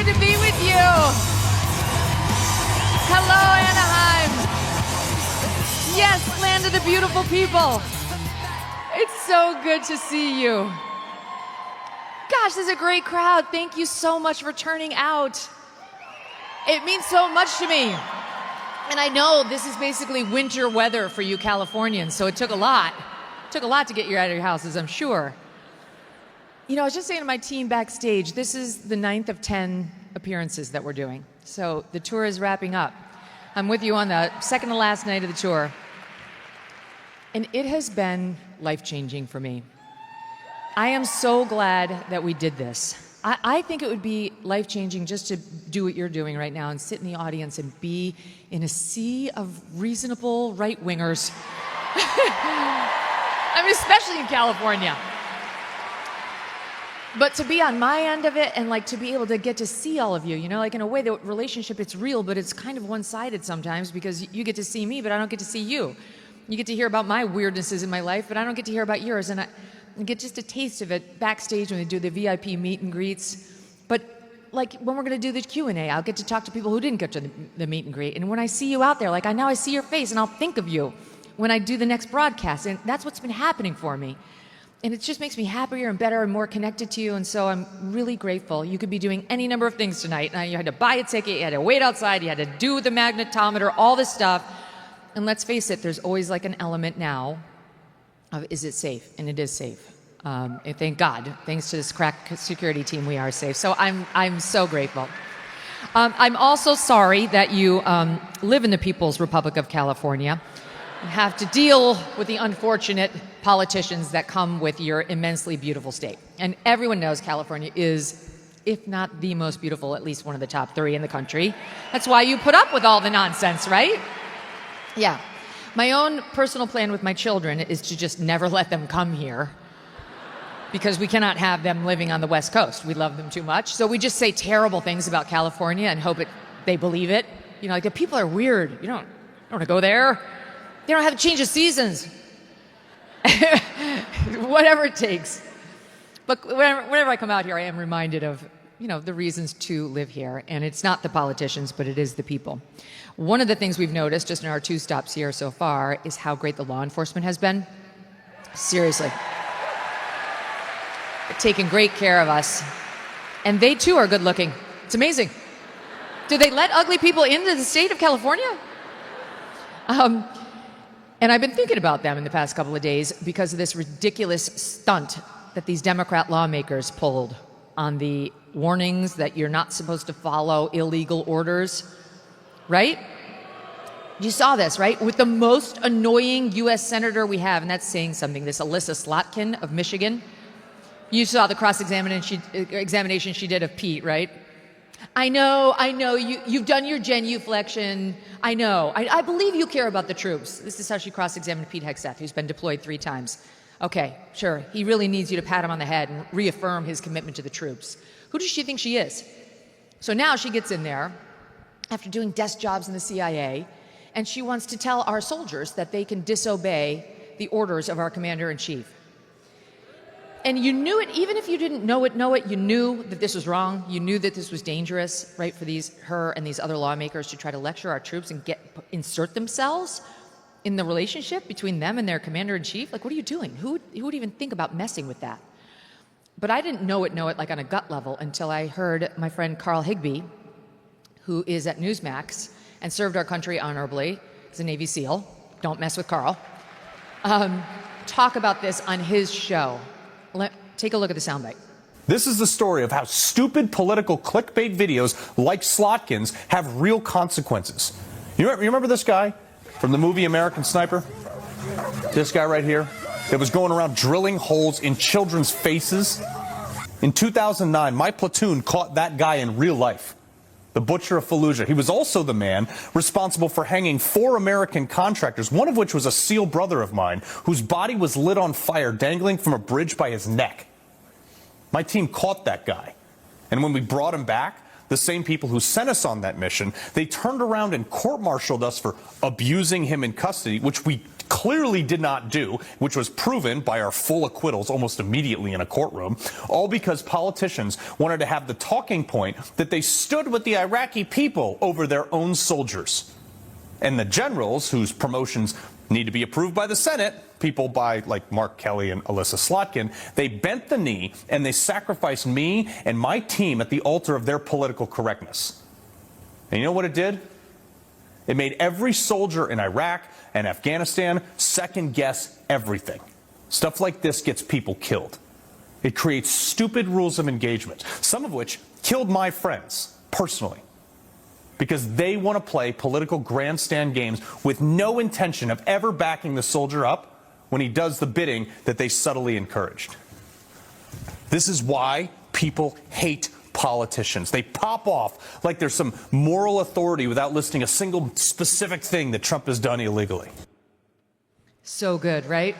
to be with you. Hello, Anaheim. Yes, land of the beautiful people. It's so good to see you. Gosh, this is a great crowd. Thank you so much for turning out. It means so much to me. And I know this is basically winter weather for you Californians, so it took a lot. It took a lot to get you out of your houses, I'm sure. You know, I was just saying to my team backstage, this is the 9th of 10 appearances that we're doing. So the tour is wrapping up. I'm with you on the second to last night of the tour. And it has been life-changing for me. I am so glad that we did this. I think it would be life-changing just to do what you're doing right now and sit in the audience and be in a sea of reasonable right-wingers. I mean, especially in California. But to be on my end of it and like to be able to get to see all of you, you know, like in a way, the relationship, it's real, but it's kind of one-sided sometimes because you get to see me, but I don't get to see you. You get to hear about my weirdnesses in my life, but I don't get to hear about yours. And I get just a taste of it backstage when they do the VIP meet and greets. But like when we're going to do the Q&A, I'll get to talk to people who didn't get to the meet and greet. And when I see you out there, like now I see your face and I'll think of you when I do the next broadcast. And that's what's been happening for me. And it just makes me happier and better and more connected to you. And so I'm really grateful. You could be doing any number of things tonight. Now, you had to buy a ticket, you had to wait outside, you had to do the magnetometer, all this stuff. And let's face it, there's always like an element now of is it safe? And it is safe. And thank God, thanks to this crack security team, we are safe. So I'm so grateful. I'm also sorry that you live in the People's Republic of California and have to deal with the unfortunate politicians that come with your immensely beautiful state. And everyone knows California is, if not the most beautiful, at least one of the top 3 in the country. That's why you put up with all the nonsense, right? Yeah. My own personal plan with my children is to just never let them come here because we cannot have them living on the West Coast. We love them too much. So we just say terrible things about California and hope they believe it. You know, like the people are weird. You don't want to go there. They don't have to change the seasons. Whatever it takes. But whenever I come out here, I am reminded of, you know, the reasons to live here. And it's not the politicians, but it is the people. One of the things we've noticed just in our 2 stops here so far is how great the law enforcement has been. Seriously. They're taking great care of us. And they too are good looking. It's amazing. Do they let ugly people into the state of California? And I've been thinking about them in the past couple of days because of this ridiculous stunt that these Democrat lawmakers pulled on the warnings that you're not supposed to follow illegal orders, right? You saw this, right? With the most annoying U.S. senator we have, and that's saying something, this Alyssa Slotkin of Michigan. You saw the cross-examination she did of Pete, right? I know, you've done your genuflection. I know. I believe you care about the troops. This is how she cross-examined Pete Hegseth, who's been deployed 3 times. Okay, sure. He really needs you to pat him on the head and reaffirm his commitment to the troops. Who does she think she is? So now she gets in there after doing desk jobs in the CIA, and she wants to tell our soldiers that they can disobey the orders of our commander-in-chief. And you knew it, even if you didn't know it, you knew that this was wrong. You knew that this was dangerous, right, for her and these other lawmakers to try to lecture our troops and insert themselves in the relationship between them and their commander-in-chief. Like, what are you doing? Who would even think about messing with that? But I didn't know it like on a gut level until I heard my friend Carl Higbie, who is at Newsmax and served our country honorably as a Navy SEAL. Don't mess with Carl. Talk about this on his show. Take a look at the soundbite. This is the story of how stupid political clickbait videos like Slotkin's have real consequences. You remember this guy from the movie American Sniper? This guy right here that was going around drilling holes in children's faces? In 2009, my platoon caught that guy in real life. The Butcher of Fallujah. He was also the man responsible for hanging 4 American contractors, one of which was a SEAL brother of mine, whose body was lit on fire, dangling from a bridge by his neck. My team caught that guy. And when we brought him back, the same people who sent us on that mission, they turned around and court-martialed us for abusing him in custody, which we clearly did not do, which was proven by our full acquittals almost immediately in a courtroom, all because politicians wanted to have the talking point that they stood with the Iraqi people over their own soldiers. And the generals, whose promotions need to be approved by the Senate, people by like Mark Kelly and Alyssa Slotkin, they bent the knee and they sacrificed me and my team at the altar of their political correctness. And you know what it did? It made every soldier in Iraq and Afghanistan second guess everything. Stuff like this gets people killed. It creates stupid rules of engagement, some of which killed my friends personally, because they want to play political grandstand games with no intention of ever backing the soldier up when he does the bidding that they subtly encouraged. This is why people hate politicians. They pop off like there's some moral authority without listing a single specific thing that Trump has done illegally. So good, right?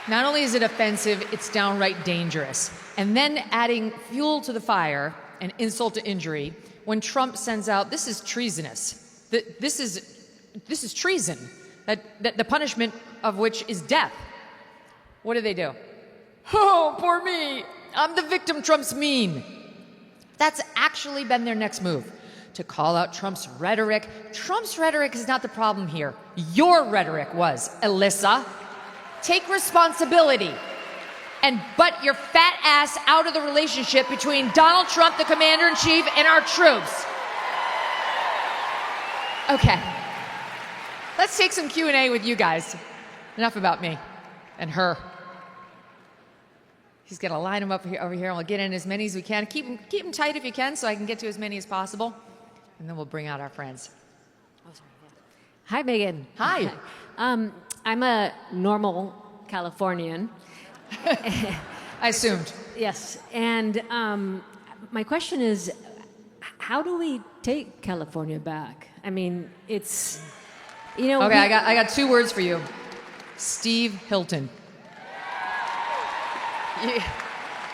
Not only is it offensive, it's downright dangerous. And then adding fuel to the fire and insult to injury when Trump sends out, this is treasonous. This is treason. That the punishment of which is death. What do? Oh, poor me. I'm the victim Trump's mean. That's actually been their next move, to call out Trump's rhetoric. Trump's rhetoric is not the problem here. Your rhetoric was, Alyssa. Take responsibility and butt your fat ass out of the relationship between Donald Trump, the commander-in-chief, and our troops. Okay. Let's take some Q&A with you guys. Enough about me and her. He's going to line them up over here, and we'll get in as many as we can. Keep them tight if you can, so I can get to as many as possible. And then we'll bring out our friends. Oh, sorry. Yeah. Hi, Megyn. Hi. I'm a normal Californian. I assumed. Yes. And my question is, how do we take California back? I mean, it's... You know, okay, I got two words for you. Steve Hilton.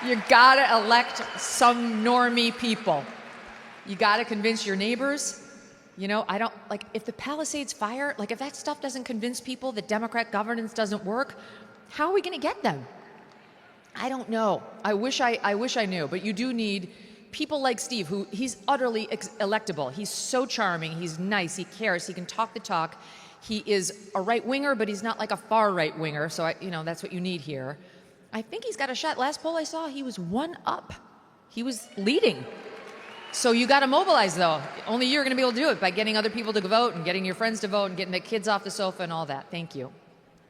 You gotta elect some normie people. You gotta convince your neighbors. You know, I don't, like, if the Palisades fire, like, if that stuff doesn't convince people that Democrat governance doesn't work, how are we gonna get them? I don't know. I wish I knew, but you do need people like Steve, who he's utterly electable. He's so charming. He's nice. He cares. He can talk the talk. He is a right-winger, but he's not like a far right-winger. So, that's what you need here. I think he's got a shot. Last poll I saw, he was 1 up. He was leading. So you got to mobilize, though. Only you're going to be able to do it by getting other people to vote and getting your friends to vote and getting the kids off the sofa and all that. Thank you.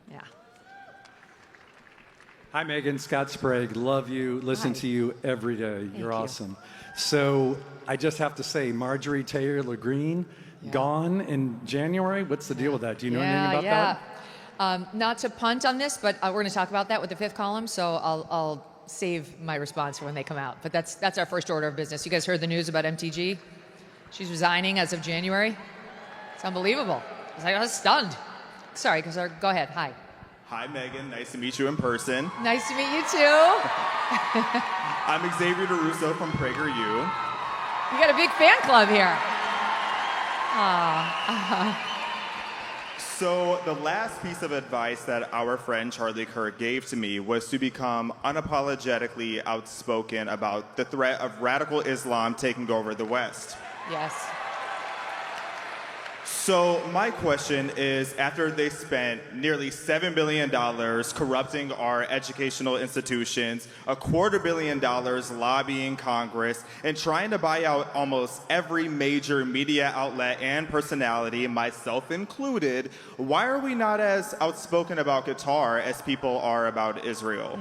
Yeah. Hi, Megyn. Scott Sprague. Love you. Listen to you every day. You're awesome. So I just have to say, Marjorie Taylor Greene, gone in January. What's the deal with that? Do you know anything about that? Not to punt on this, but we're going to talk about that with the fifth column, so I'll save my response for when they come out. But that's our first order of business. You guys heard the news about MTG? She's resigning as of January. It's unbelievable. I was stunned. Sorry, go ahead. Hi. Hi, Megyn. Nice to meet you in person. Nice to meet you, too. I'm Xavier DeRusso from PragerU. You got a big fan club here. So the last piece of advice that our friend Charlie Kirk gave to me was to become unapologetically outspoken about the threat of radical Islam taking over the West. Yes. So my question is, after they spent nearly $7 billion corrupting our educational institutions, $250 million lobbying Congress, and trying to buy out almost every major media outlet and personality, myself included, why are we not as outspoken about Qatar as people are about Israel?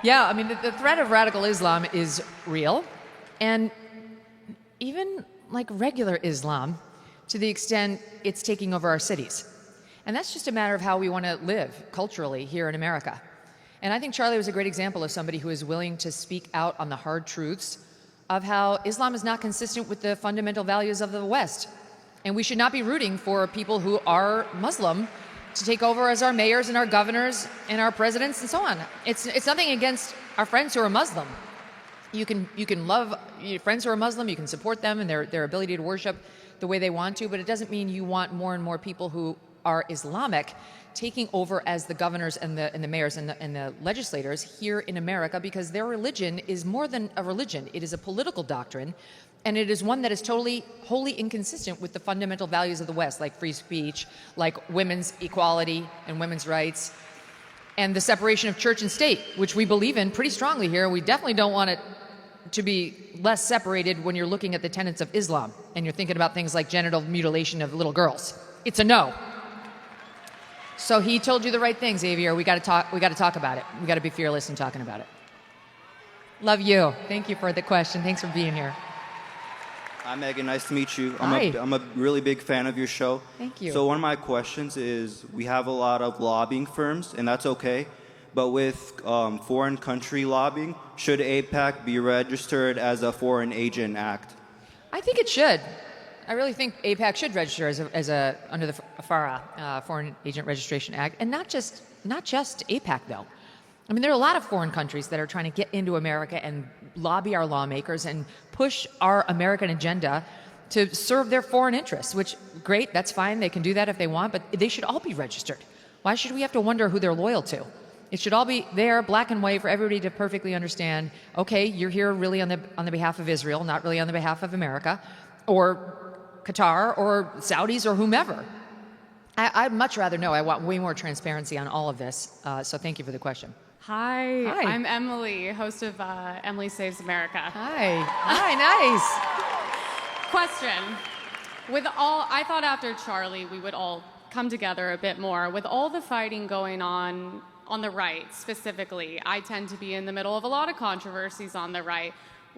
Yeah, I mean, the threat of radical Islam is real. And even like regular Islam, to the extent it's taking over our cities. And that's just a matter of how we want to live culturally here in America. And I think Charlie was a great example of somebody who is willing to speak out on the hard truths of how Islam is not consistent with the fundamental values of the West. And we should not be rooting for people who are Muslim to take over as our mayors and our governors and our presidents and so on. It's nothing against our friends who are Muslim. You can love your friends who are Muslim, you can support them and their ability to worship. the way they want to, but it doesn't mean you want more and more people who are Islamic taking over as the governors and the mayors and the legislators here in America, because their religion is more than a religion. It is a political doctrine, and it is one that is wholly inconsistent with the fundamental values of the West, like free speech, like women's equality and women's rights, and the separation of church and state, which we believe in pretty strongly here. We definitely don't want it to be less separated when you're looking at the tenets of Islam and you're thinking about things like genital mutilation of little girls. It's a no. So he told you the right thing, Xavier. We got to talk about it. We got to be fearless in talking about it. Love you. Thank you for the question. Thanks for being here. Hi, Megyn. Nice to meet you. Hi. I'm a really big fan of your show. Thank you. So one of my questions is, we have a lot of lobbying firms, and that's okay. But with foreign country lobbying, should APAC be registered as a foreign agent act? I think it should. I really think APAC should register as a under the FARA, Foreign Agent Registration Act, and not just APAC though. I mean, there are a lot of foreign countries that are trying to get into America and lobby our lawmakers and push our American agenda to serve their foreign interests, which, great, that's fine. They can do that if they want, but they should all be registered. Why should we have to wonder who they're loyal to? It should all be there, black and white, for everybody to perfectly understand, okay, you're here really on the behalf of Israel, not really on the behalf of America, or Qatar, or Saudis, or whomever. I'd much rather know. I want way more transparency on all of this. So thank you for the question. Hi, Hi. I'm Emily, host of Emily Saves America. Hi. Hi, nice. Question. I thought after Charlie we would all come together a bit more. With all the fighting going on the right specifically, I tend to be in the middle of a lot of controversies on the right.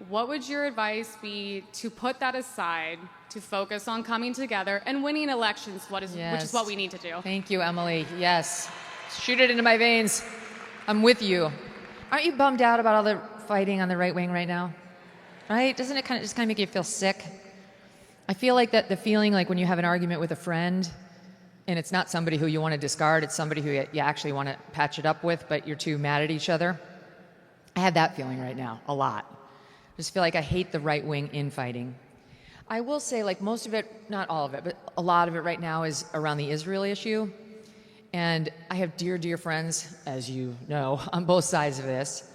What would your advice be to put that aside, to focus on coming together and winning elections, which is what we need to do? Thank you, Emily. Yes. Shoot it into my veins. I'm with you. Aren't you bummed out about all the fighting on the right wing right now? Right? Doesn't it just kind of make you feel sick? I feel like that the feeling like when you have an argument with a friend and it's not somebody who you want to discard, it's somebody who you actually want to patch it up with, but you're too mad at each other. I have that feeling right now, a lot. I just feel like I hate the right wing infighting. I will say, like, most of it, not all of it, but a lot of it right now is around the Israel issue. And I have dear, dear friends, as you know, on both sides of this.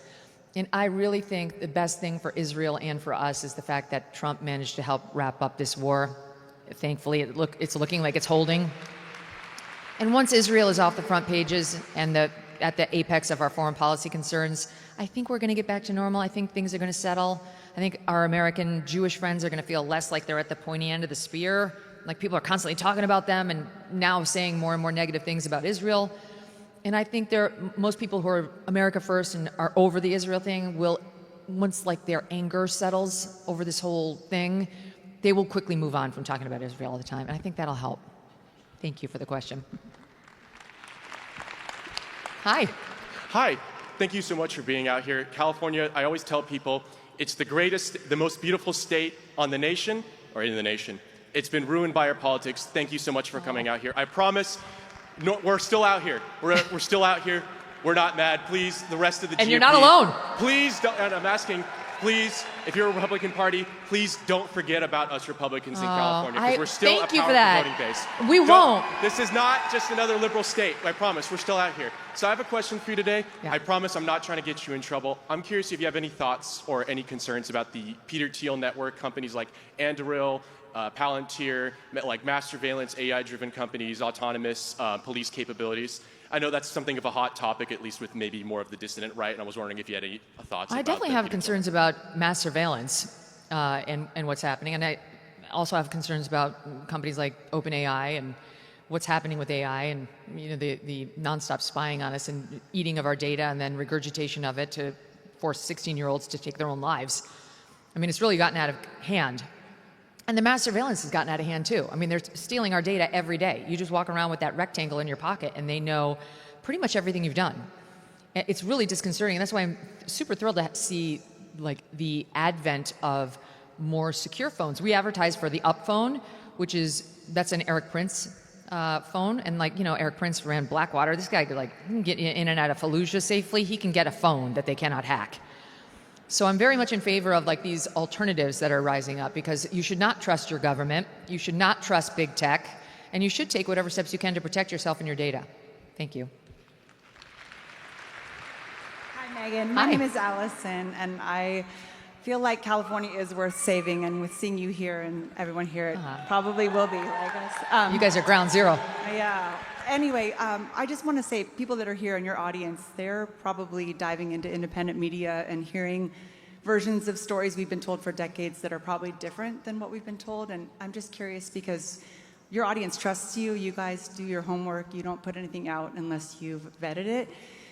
And I really think the best thing for Israel and for us is the fact that Trump managed to help wrap up this war. Thankfully, it's looking like it's holding. And once Israel is off the front pages and at the apex of our foreign policy concerns, I think we're going to get back to normal. I think things are going to settle. I think our American Jewish friends are going to feel less like they're at the pointy end of the spear. Like, people are constantly talking about them and now saying more and more negative things about Israel. And I think most people who are America first and are over the Israel thing will, once like their anger settles over this whole thing, they will quickly move on from talking about Israel all the time. And I think that'll help. Thank you for the question. Hi. Hi. Thank you so much for being out here. California, I always tell people, it's the greatest, the most beautiful state on the nation, or in the nation. It's been ruined by our politics. Thank you so much for coming out here. I promise, we're still out here. We're still out here. We're not mad. Please, the rest of the GOP. And you're not alone. Please don't, and I'm asking, please, if you're a Republican Party, please don't forget about us Republicans in California, because we're still a powerful voting base. We won't. This is not just another liberal state. I promise. We're still out here. So I have a question for you today. Yeah. I promise I'm not trying to get you in trouble. I'm curious if you have any thoughts or any concerns about the Peter Thiel network, companies like Anduril, Palantir, like mass surveillance, AI-driven companies, autonomous police capabilities. I know that's something of a hot topic, at least with maybe more of the dissident right, and I was wondering if you had any thoughts about I definitely have concerns about mass surveillance and what's happening. And I also have concerns about companies like OpenAI and what's happening with AI and the nonstop spying on us and eating of our data and then regurgitation of it to force 16-year-olds to take their own lives. I mean, it's really gotten out of hand. And the mass surveillance has gotten out of hand too. I mean, they're stealing our data every day. You just walk around with that rectangle in your pocket and they know pretty much everything you've done. It's really disconcerting. And that's why I'm super thrilled to see like the advent of more secure phones. We advertise for the Up phone, that's an Eric Prince phone. And Eric Prince ran Blackwater. This guy could get in and out of Fallujah safely. He can get a phone that they cannot hack. So I'm very much in favor of like these alternatives that are rising up, because you should not trust your government, you should not trust big tech, and you should take whatever steps you can to protect yourself and your data. Thank you. Hi, Megyn. My name is Allison, and I feel like California is worth saving, and with seeing you here and everyone here, it probably will be, I guess. You guys are ground zero. Yeah. Anyway, I just want to say, people that are here in your audience, they're probably diving into independent media and hearing versions of stories we've been told for decades that are probably different than what we've been told. And I'm just curious, because your audience trusts you, you guys do your homework, you don't put anything out unless you've vetted it.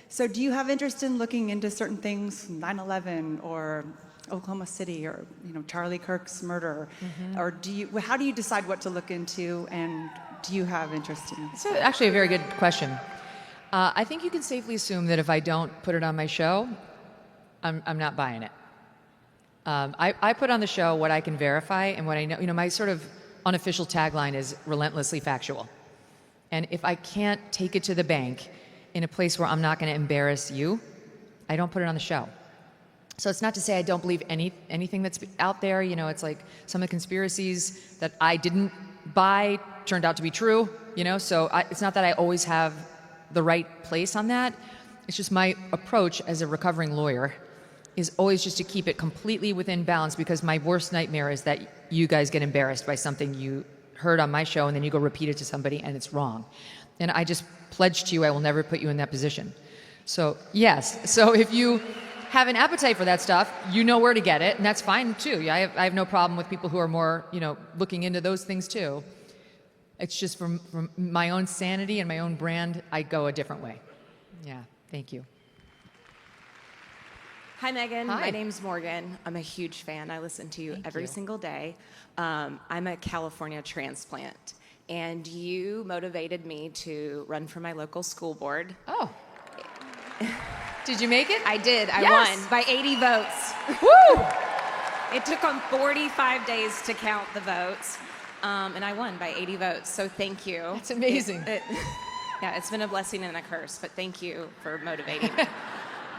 So do you have interest in looking into certain things, 9/11 or Oklahoma City, or Charlie Kirk's murder? Or how do you decide what to look into, and do you have interest in? It's actually a very good question. I think you can safely assume that if I don't put it on my show, I'm not buying it. I put on the show what I can verify and what I know. My sort of unofficial tagline is relentlessly factual. And if I can't take it to the bank in a place where I'm not going to embarrass you, I don't put it on the show. So it's not to say I don't believe anything that's out there. It's like some of the conspiracies that I didn't buy turned out to be true. So it's not that I always have the right place on that. It's just my approach as a recovering lawyer is always just to keep it completely within balance, because my worst nightmare is that you guys get embarrassed by something you heard on my show and then you go repeat it to somebody and it's wrong. And I just pledge to you I will never put you in that position. So yes, so if you have an appetite for that stuff, you know where to get it, and that's fine too. I have no problem with people who are more, looking into those things too. It's just from my own sanity and my own brand, I go a different way. Yeah, thank you. Hi, Megyn. Hi. My name's Morgan. I'm a huge fan. I listen to you every single day. I'm a California transplant, and you motivated me to run for my local school board. Oh. Did you make it? I did. I Yes. won by 80 votes. Woo! It took them 45 days to count the votes, and I won by 80 votes. So thank you. That's amazing. Yeah, it's been a blessing and a curse, but thank you for motivating me.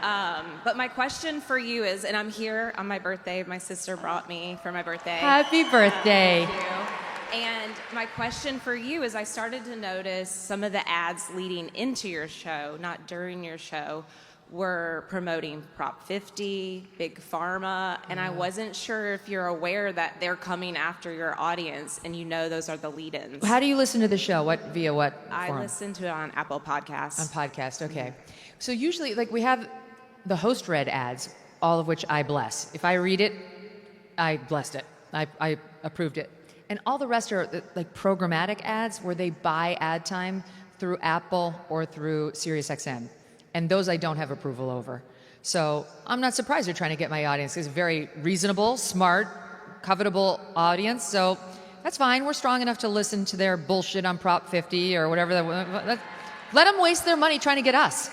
But my question for you is, and I'm here on my birthday. My sister brought me for my birthday. Happy birthday. Thank you. And my question for you is, I started to notice some of the ads leading into your show, not during your show, were promoting Prop 50, Big Pharma, and I wasn't sure if you're aware that they're coming after your audience, and those are the lead-ins. How do you listen to the show? Via what I form? listen to it on Apple Podcasts. On podcast, okay. So usually, we have the host read ads, all of which I bless. If I read it, I blessed it. I approved it. And all the rest are programmatic ads where they buy ad time through Apple or through SiriusXM. And those I don't have approval over. So I'm not surprised they're trying to get my audience. It's a very reasonable, smart, covetable audience. So that's fine. We're strong enough to listen to their bullshit on Prop 50 or whatever. Let them waste their money trying to get us,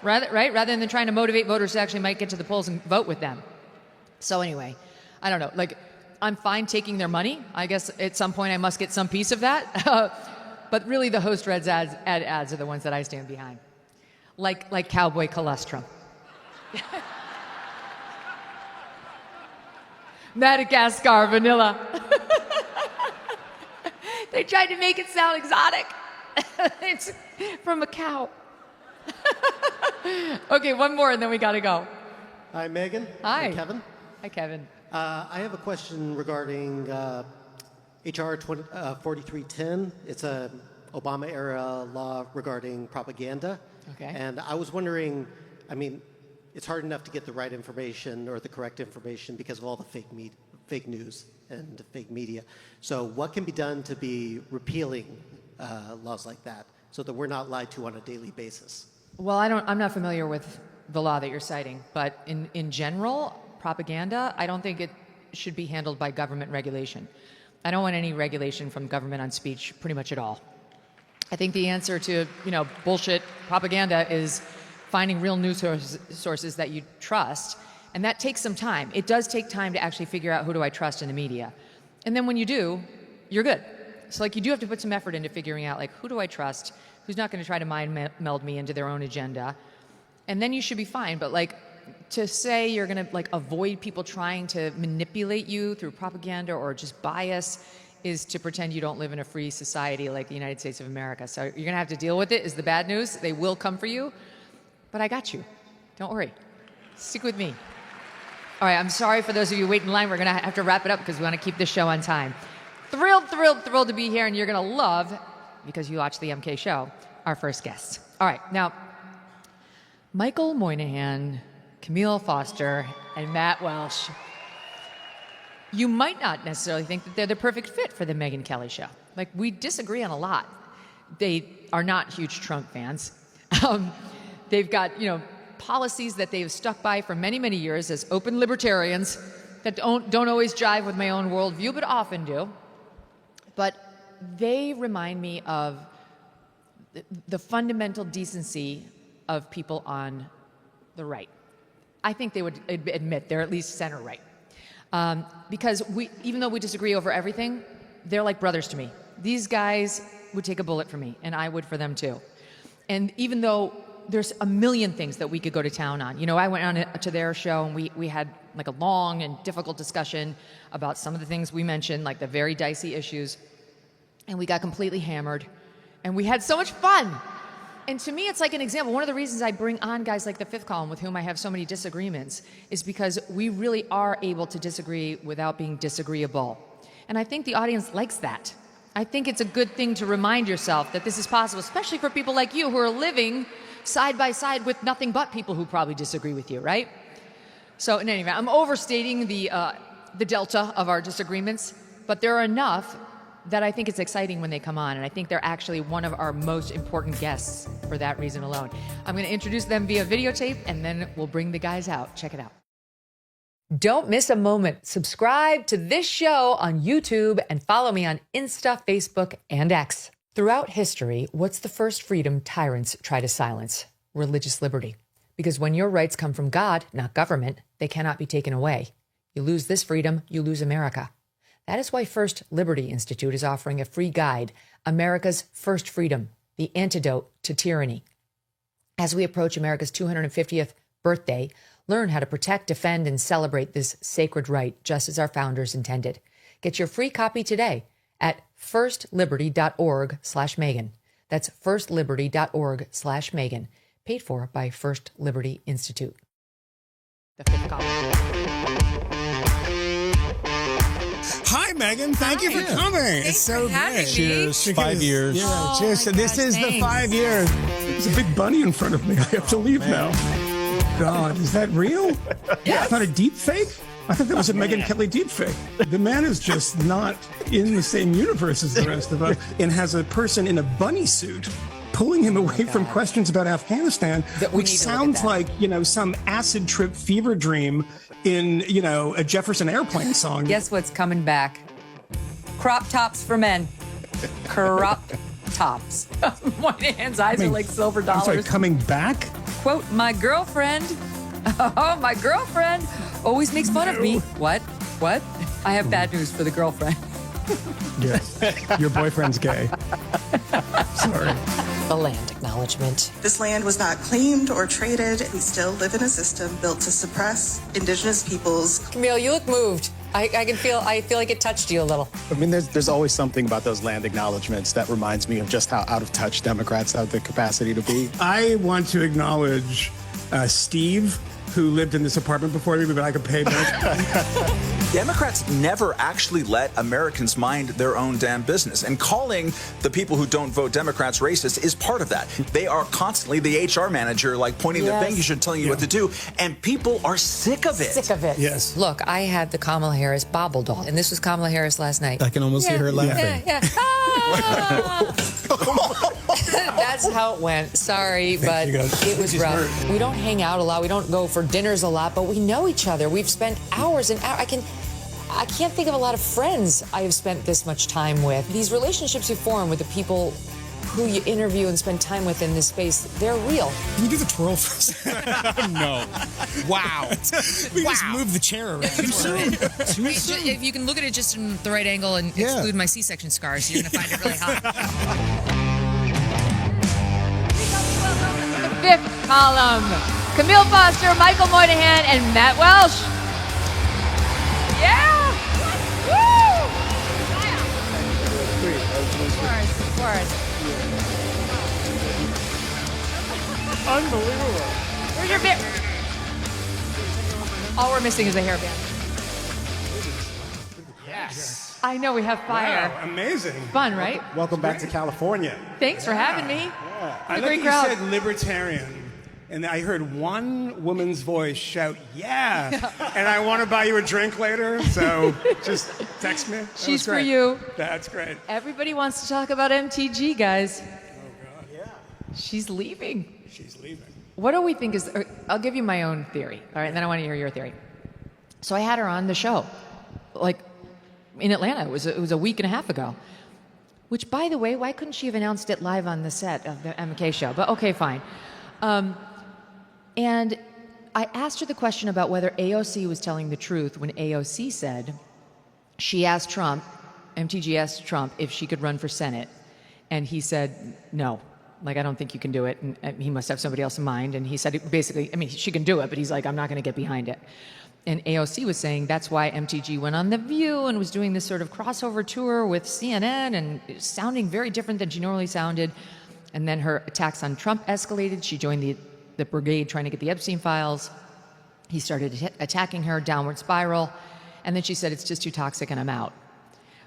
rather than trying to motivate voters to actually might get to the polls and vote with them. So anyway, I don't know. I'm fine taking their money. I guess at some point I must get some piece of that. But really, the host read ads are the ones that I stand behind. Like Cowboy Colostrum. Madagascar vanilla. They tried to make it sound exotic. It's from a cow. Okay, one more and then we gotta go. Hi, Megyn. Hi. I'm Kevin. Hi, Kevin. I have a question regarding HR 4310. It's a Obama-era law regarding propaganda. Okay. And I was wondering, it's hard enough to get the right information or the correct information because of all the fake news and fake media. So what can be done to be repealing laws like that so that we're not lied to on a daily basis? Well, I'm not familiar with the law that you're citing, but in general, propaganda, I don't think it should be handled by government regulation. I don't want any regulation from government on speech pretty much at all. I think the answer to, bullshit propaganda is finding real news sources that you trust, and that takes some time. It does take time to actually figure out who do I trust in the media. And then when you do, you're good. So you do have to put some effort into figuring out who do I trust, who's not going to try to mind meld me into their own agenda, and then you should be fine. But to say you're going to like avoid people trying to manipulate you through propaganda or just bias is to pretend you don't live in a free society like the United States of America. So you're going to have to deal with it, is the bad news. They will come for you, but I got you. Don't worry. Stick with me. All right, I'm sorry for those of you waiting in line. We're going to have to wrap it up because we want to keep this show on time. Thrilled to be here, and you're going to love, because you watch the MK show, our first guest. All right, now, Michael Moynihan, Camille Foster, and Matt Welsh. You might not necessarily think that they're the perfect fit for the Megyn Kelly show. Like, we disagree on a lot. They are not huge Trump fans. They've got, policies that they've stuck by for many, many years as open libertarians that don't always jive with my own worldview, but often do. But they remind me of the fundamental decency of people on the right. I think they would admit they're at least center right. Because even though we disagree over everything, they're like brothers to me. These guys would take a bullet for me, and I would for them too. And even though there's a million things that we could go to town on. I went on to their show, and we had like a long and difficult discussion about some of the things we mentioned, like the very dicey issues. And we got completely hammered. And we had so much fun. And to me, it's like an example. One of the reasons I bring on guys like the Fifth Column, with whom I have so many disagreements, is because we really are able to disagree without being disagreeable. And I think the audience likes that. I think it's a good thing to remind yourself that this is possible, especially for people like you who are living side by side with nothing but people who probably disagree with you, right? So in any event, I'm overstating the delta of our disagreements, but there are enough that I think it's exciting when they come on, and I think they're actually one of our most important guests for that reason alone. I'm going to introduce them via videotape, and then we'll bring the guys out. Check it out. Don't miss a moment. Subscribe to this show on YouTube and follow me on Insta, Facebook, and X. Throughout history, what's the first freedom tyrants try to silence? Religious liberty. Because when your rights come from God, not government, they cannot be taken away. You lose this freedom, you lose America. That is why First Liberty Institute is offering a free guide, America's First Freedom, the antidote to tyranny. As we approach America's 250th birthday, learn how to protect, defend, and celebrate this sacred right, just as our founders intended. Get your free copy today at firstliberty.org/Megyn. That's firstliberty.org/Megyn. Paid for by First Liberty Institute. The Fifth Column. Hi, Megyn. Thank you for coming. It's so great. Cheers. 5 years. Yeah, cheers. So this is the 5 years. There's a big bunny in front of me. I have to leave now. God, is that real? Yes. It's not a deep fake? I thought that was a Megyn Kelly deep fake. The man is just not in the same universe as the rest of us, and has a person in a bunny suit pulling him away from questions about Afghanistan, which sounds like, some acid trip fever dream in, a Jefferson Airplane song. Guess what's coming back? Crop tops for men. Crop tops. Moynihan's eyes are like silver dollars. I'm sorry, coming back? Quote, my girlfriend always makes fun of me. What? I have bad news for the girlfriend. Yes. Your boyfriend's gay. Sorry. The land acknowledgement. This land was not claimed or traded. We still live in a system built to suppress Indigenous peoples. Camille, you look moved. I feel like it touched you a little. I mean, there's always something about those land acknowledgements that reminds me of just how out of touch Democrats have the capacity to be. I want to acknowledge Steve, who lived in this apartment before me, but I could pay more. Democrats never actually let Americans mind their own damn business. And calling the people who don't vote Democrats racist is part of that. They are constantly the HR manager, like pointing the finger, telling you what to do. And people are sick of it. Sick of it. Yes. Look, I had the Kamala Harris bobble doll, and this was Kamala Harris last night. I can almost hear her laughing. Yeah. That's how it went. Sorry, but it was rough. We don't hang out a lot. We don't go for dinners a lot, but we know each other. We've spent hours and hours. I can't think of a lot of friends I have spent this much time with. These relationships you form with the people who you interview and spend time with in this space, they're real. Can you do the twirl for a second? No. Wow. We just moved the chair around. If you can look at it just in the right angle and exclude my C-section scars, you're going to find it really hot. The Fifth Column. Camille Foster, Michael Moynihan, and Matt Welsh. Yeah! Woo! Of course. Unbelievable. Where's your beer? All we're missing is a hairband. Yes. I know we have fire. Wow, amazing. Fun, right? Welcome back to California. Thanks for having me. I A like great that crowd. you said libertarian, and I heard one woman's voice shout, yeah, and I want to buy you a drink later, so just text me. That was She's for great. you. That's great. Everybody wants to talk about MTG, guys. Oh, God. Yeah. She's leaving. She's leaving. What do we think is... I'll give you my own theory, all right? And then I want to hear your theory. So I had her on the show, like, in Atlanta. It was a week and a half ago. Which, by the way, why couldn't she have announced it live on the set of the MK show? But okay, fine. And I asked her the question about whether AOC was telling the truth when AOC said she asked Trump, MTG asked Trump if she could run for Senate. And he said, no. Like, I don't think you can do it. And he must have somebody else in mind. And he said, basically, I mean, she can do it, but he's like, I'm not going to get behind it. And AOC was saying that's why MTG went on The View and was doing this sort of crossover tour with CNN and sounding very different than she normally sounded. And then her attacks on Trump escalated. She joined the brigade trying to get the Epstein files. He started attacking her, downward spiral. And then she said, it's just too toxic and I'm out.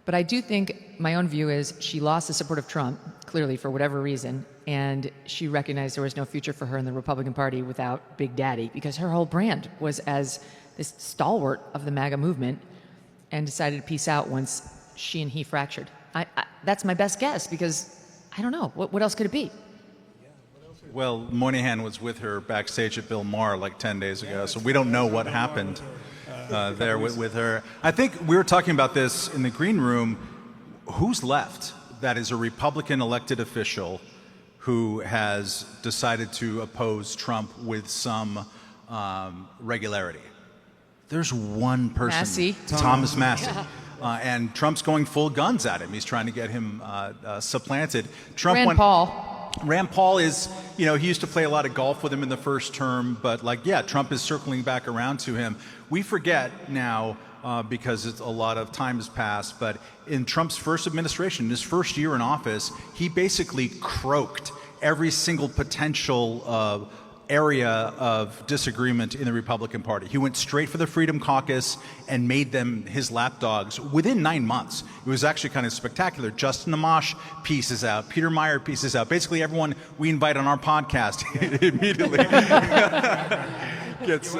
But I do think my own view is she lost the support of Trump, clearly for whatever reason, and she recognized there was no future for her in the Republican Party without Big Daddy, because her whole brand was as this stalwart of the MAGA movement, and decided to peace out once she and he fractured. That's my best guess, because I don't know. What else could it be? Well, Moynihan was with her backstage at Bill Maher like 10 days ago, so we don't know what happened there with her. I think we were talking about this in the green room. Who's left that is a Republican elected official who has decided to oppose Trump with some regularity? There's one person, Massey. Thomas Massey. Yeah. And Trump's going full guns at him. He's trying to get him supplanted. Rand Paul is, you know, he used to play a lot of golf with him in the first term, but like, yeah, Trump is circling back around to him. We forget now because a lot of time has passed, but in Trump's first administration, his first year in office, he basically croaked every single potential area of disagreement in the Republican Party. He went straight for the Freedom Caucus and made them his lapdogs within 9 months. It was actually kind of spectacular. Justin Amash pieces out. Peter Meyer pieces out. Basically everyone we invite on our podcast immediately gets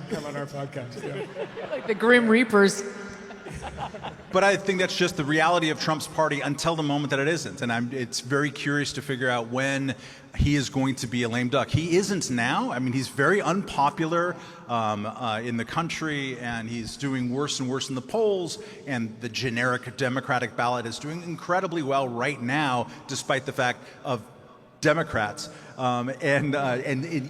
come on our podcast. Yeah. Like the Grim Reapers. But I think that's just the reality of Trump's party until the moment that it isn't. And it's very curious to figure out when he is going to be a lame duck. He isn't now. I mean, he's very unpopular in the country, and he's doing worse and worse in the polls. And the generic Democratic ballot is doing incredibly well right now, despite the fact of Democrats. And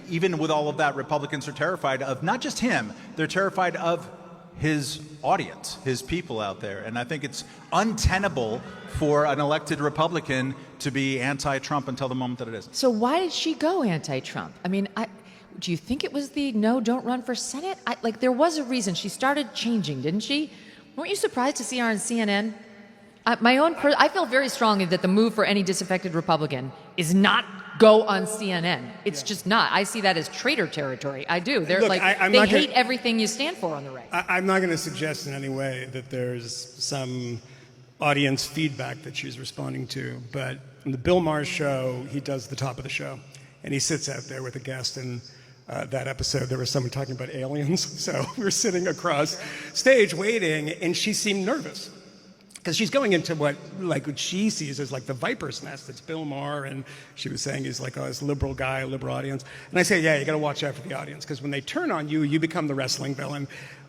even with all of that, Republicans are terrified of not just him, they're terrified of his audience, his people out there. And I think it's untenable for an elected Republican to be anti-Trump until the moment that it isn't. So why did she go anti-Trump? I mean, do you think it was the no, don't run for Senate? Like, there was a reason. She started changing, didn't she? Weren't you surprised to see her on CNN? I feel very strongly that the move for any disaffected Republican is not go on CNN. It's just not. I see that as traitor territory. I do. They're Look, they hate everything you stand for on the right. I'm not going to suggest in any way that there's some audience feedback that she's responding to, but in the Bill Maher show, he does the top of the show, and he sits out there with a guest, and that episode, there was someone talking about aliens, so we were sitting across stage waiting, and she seemed nervous. Because she's going into what she sees as like the viper's nest. It's Bill Maher, and she was saying he's like this liberal guy, liberal audience. And I say, yeah, you got to watch out for the audience, because when they turn on you, you become the wrestling villain.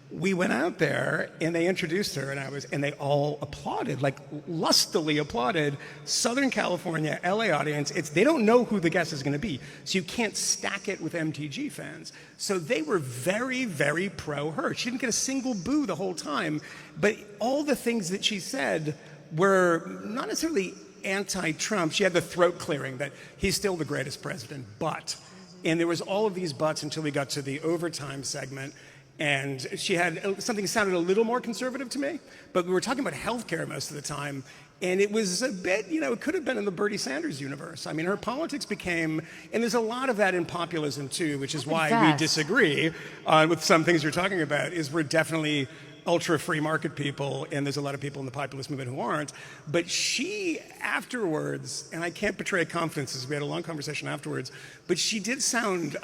We went out there, and they introduced her, and they all applauded, like lustily applauded. Southern California, LA audience. They don't know who the guest is going to be, so you can't stack it with MTG fans. So they were very, very pro her. She didn't get a single boo the whole time, but all the things that she said were not necessarily anti-Trump. She had the throat clearing that he's still the greatest president, but And there was all of these buts until we got to the overtime segment. And she had something that sounded a little more conservative to me, but we were talking about healthcare most of the time. And it was a bit, it could have been in the Bernie Sanders universe. I mean, her politics became, and there's a lot of that in populism too, which is why we disagree with some things you're talking about, is we're definitely ultra free market people, and there's a lot of people in the populist movement who aren't. But she, afterwards, and I can't betray confidences, we had a long conversation afterwards, but she did sound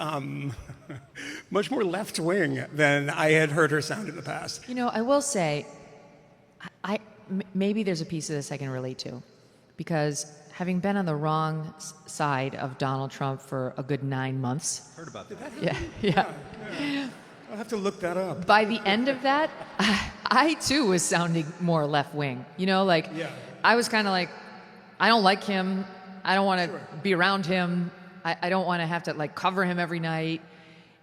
much more left-wing than I had heard her sound in the past. I will say, maybe there's a piece of this I can relate to, because having been on the wrong side of Donald Trump for a good 9 months. Heard about that. Yeah. I'll have to look that up. By the end of that, I too was sounding more left wing. I was kind of like, I don't like him. I don't want to be around him. I don't want to have to cover him every night.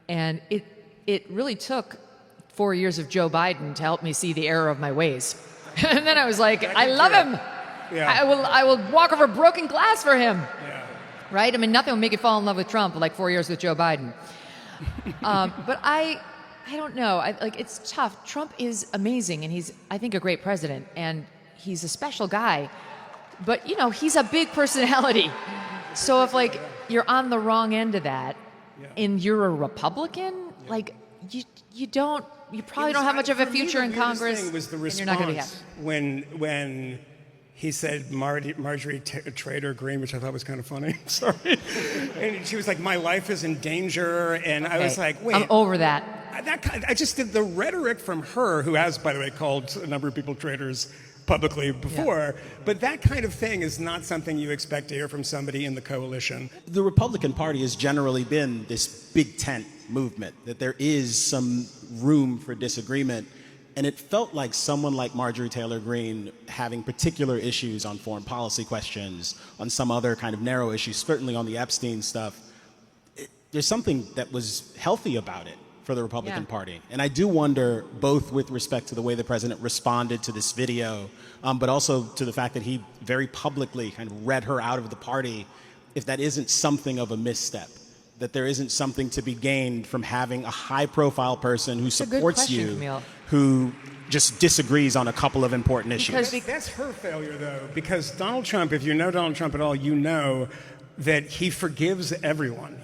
And it really took 4 years of Joe Biden to help me see the error of my ways. And then I was like, I love him. Yeah. I will walk over broken glass for him. Yeah. Right? I mean, nothing will make you fall in love with Trump like 4 years with Joe Biden. But I don't know. It's tough. Trump is amazing, and he's, I think, a great president, and he's a special guy. But, he's a big personality. So if, you're on the wrong end of that, and you're a Republican, you probably don't have much of a future in Congress, thing was the response and you're not going to be happy. When he said Marjorie Taylor Greene, which I thought was kind of funny. Sorry. And she was like, my life is in danger. And I was like, wait. I'm over that. I just did the rhetoric from her, who has, by the way, called a number of people traitors publicly before. Yeah. But that kind of thing is not something you expect to hear from somebody in the coalition. The Republican Party has generally been this big tent movement, that there is some room for disagreement. And it felt like someone like Marjorie Taylor Greene having particular issues on foreign policy questions, on some other kind of narrow issues, certainly on the Epstein stuff. There's something that was healthy about it for the Republican Party. And I do wonder, both with respect to the way the president responded to this video, but also to the fact that he very publicly kind of read her out of the party, if that isn't something of a misstep, that there isn't something to be gained from having a high-profile person who supports you, Camille, who just disagrees on a couple of important issues. I think that's her failure, though, because Donald Trump, if you know Donald Trump at all, you know that he forgives everyone.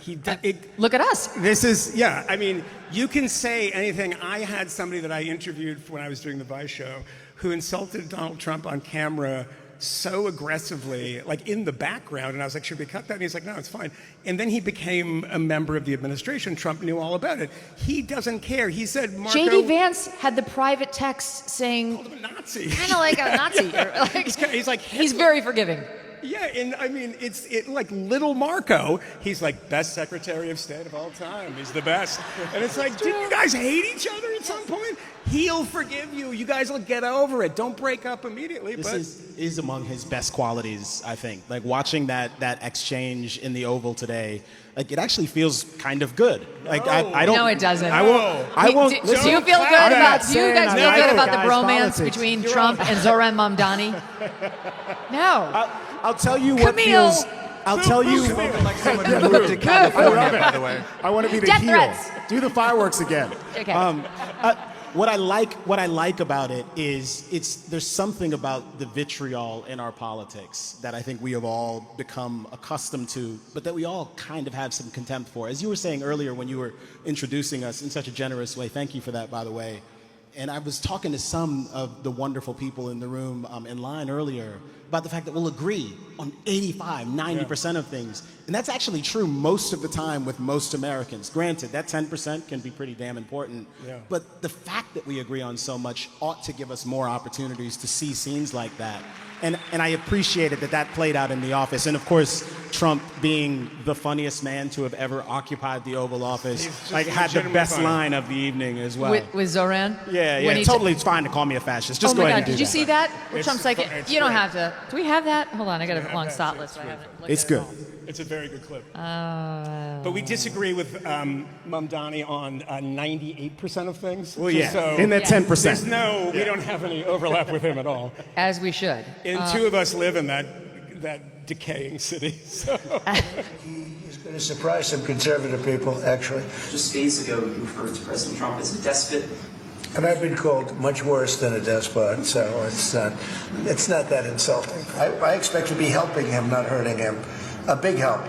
Look at us. This is, I mean, you can say anything. I had somebody that I interviewed when I was doing the Vice show who insulted Donald Trump on camera so aggressively, in the background, and I was like, should we cut that? And he's like, no, it's fine. And then he became a member of the administration. Trump knew all about it. He doesn't care. He said, Marco... J.D. Vance had the private text saying... Called him a Nazi. Kind of like a Nazi. He's like... He's very forgiving. Yeah, and I mean, it's like little Marco. He's like best Secretary of State of all time. He's the best. And it's like, did you guys hate each other at some point? He'll forgive you. You guys will get over it. Don't break up immediately. This is among his best qualities, I think. Watching that exchange in the Oval today, it actually feels kind of good. I don't. No, it doesn't. I won't. Do you feel good about? Do you guys feel good about the bromance between Trump and Zoran Mamdani? No. I'll tell you what feels. I'll tell you. Like someone who moved to California, by the way. I want to be the Death heel. threats. Do the fireworks again. Okay. What I like about it is there's something about the vitriol in our politics that I think we have all become accustomed to, but that we all kind of have some contempt for. As you were saying earlier when you were introducing us in such a generous way, thank you for that, by the way. And I was talking to some of the wonderful people in the room in line earlier about the fact that we'll agree on 85, 90% of things. And that's actually true most of the time with most Americans. Granted, that 10% can be pretty damn important. Yeah. But the fact that we agree on so much ought to give us more opportunities to see scenes like that. And I appreciated that played out in the office. And of course, Trump being the funniest man to have ever occupied the Oval Office, had the best line of the evening as well. With Zoran? Yeah, totally it's fine to call me a fascist. Just go ahead and do that. Did you see that? Trump's like, you don't have to. Do we have that? Hold on, I got a long thought list. It's good. It's a very good clip. But we disagree with Mamdani on 98% of things. Well, yeah, so in that 10%. We don't have any overlap with him at all. As we should. And two of us live in that decaying city. So. going to surprise some conservative people, actually. Just days ago, you referred to President Trump as a despot. And I've been called much worse than a despot, so it's not that insulting. I expect to be helping him, not hurting him. A big help,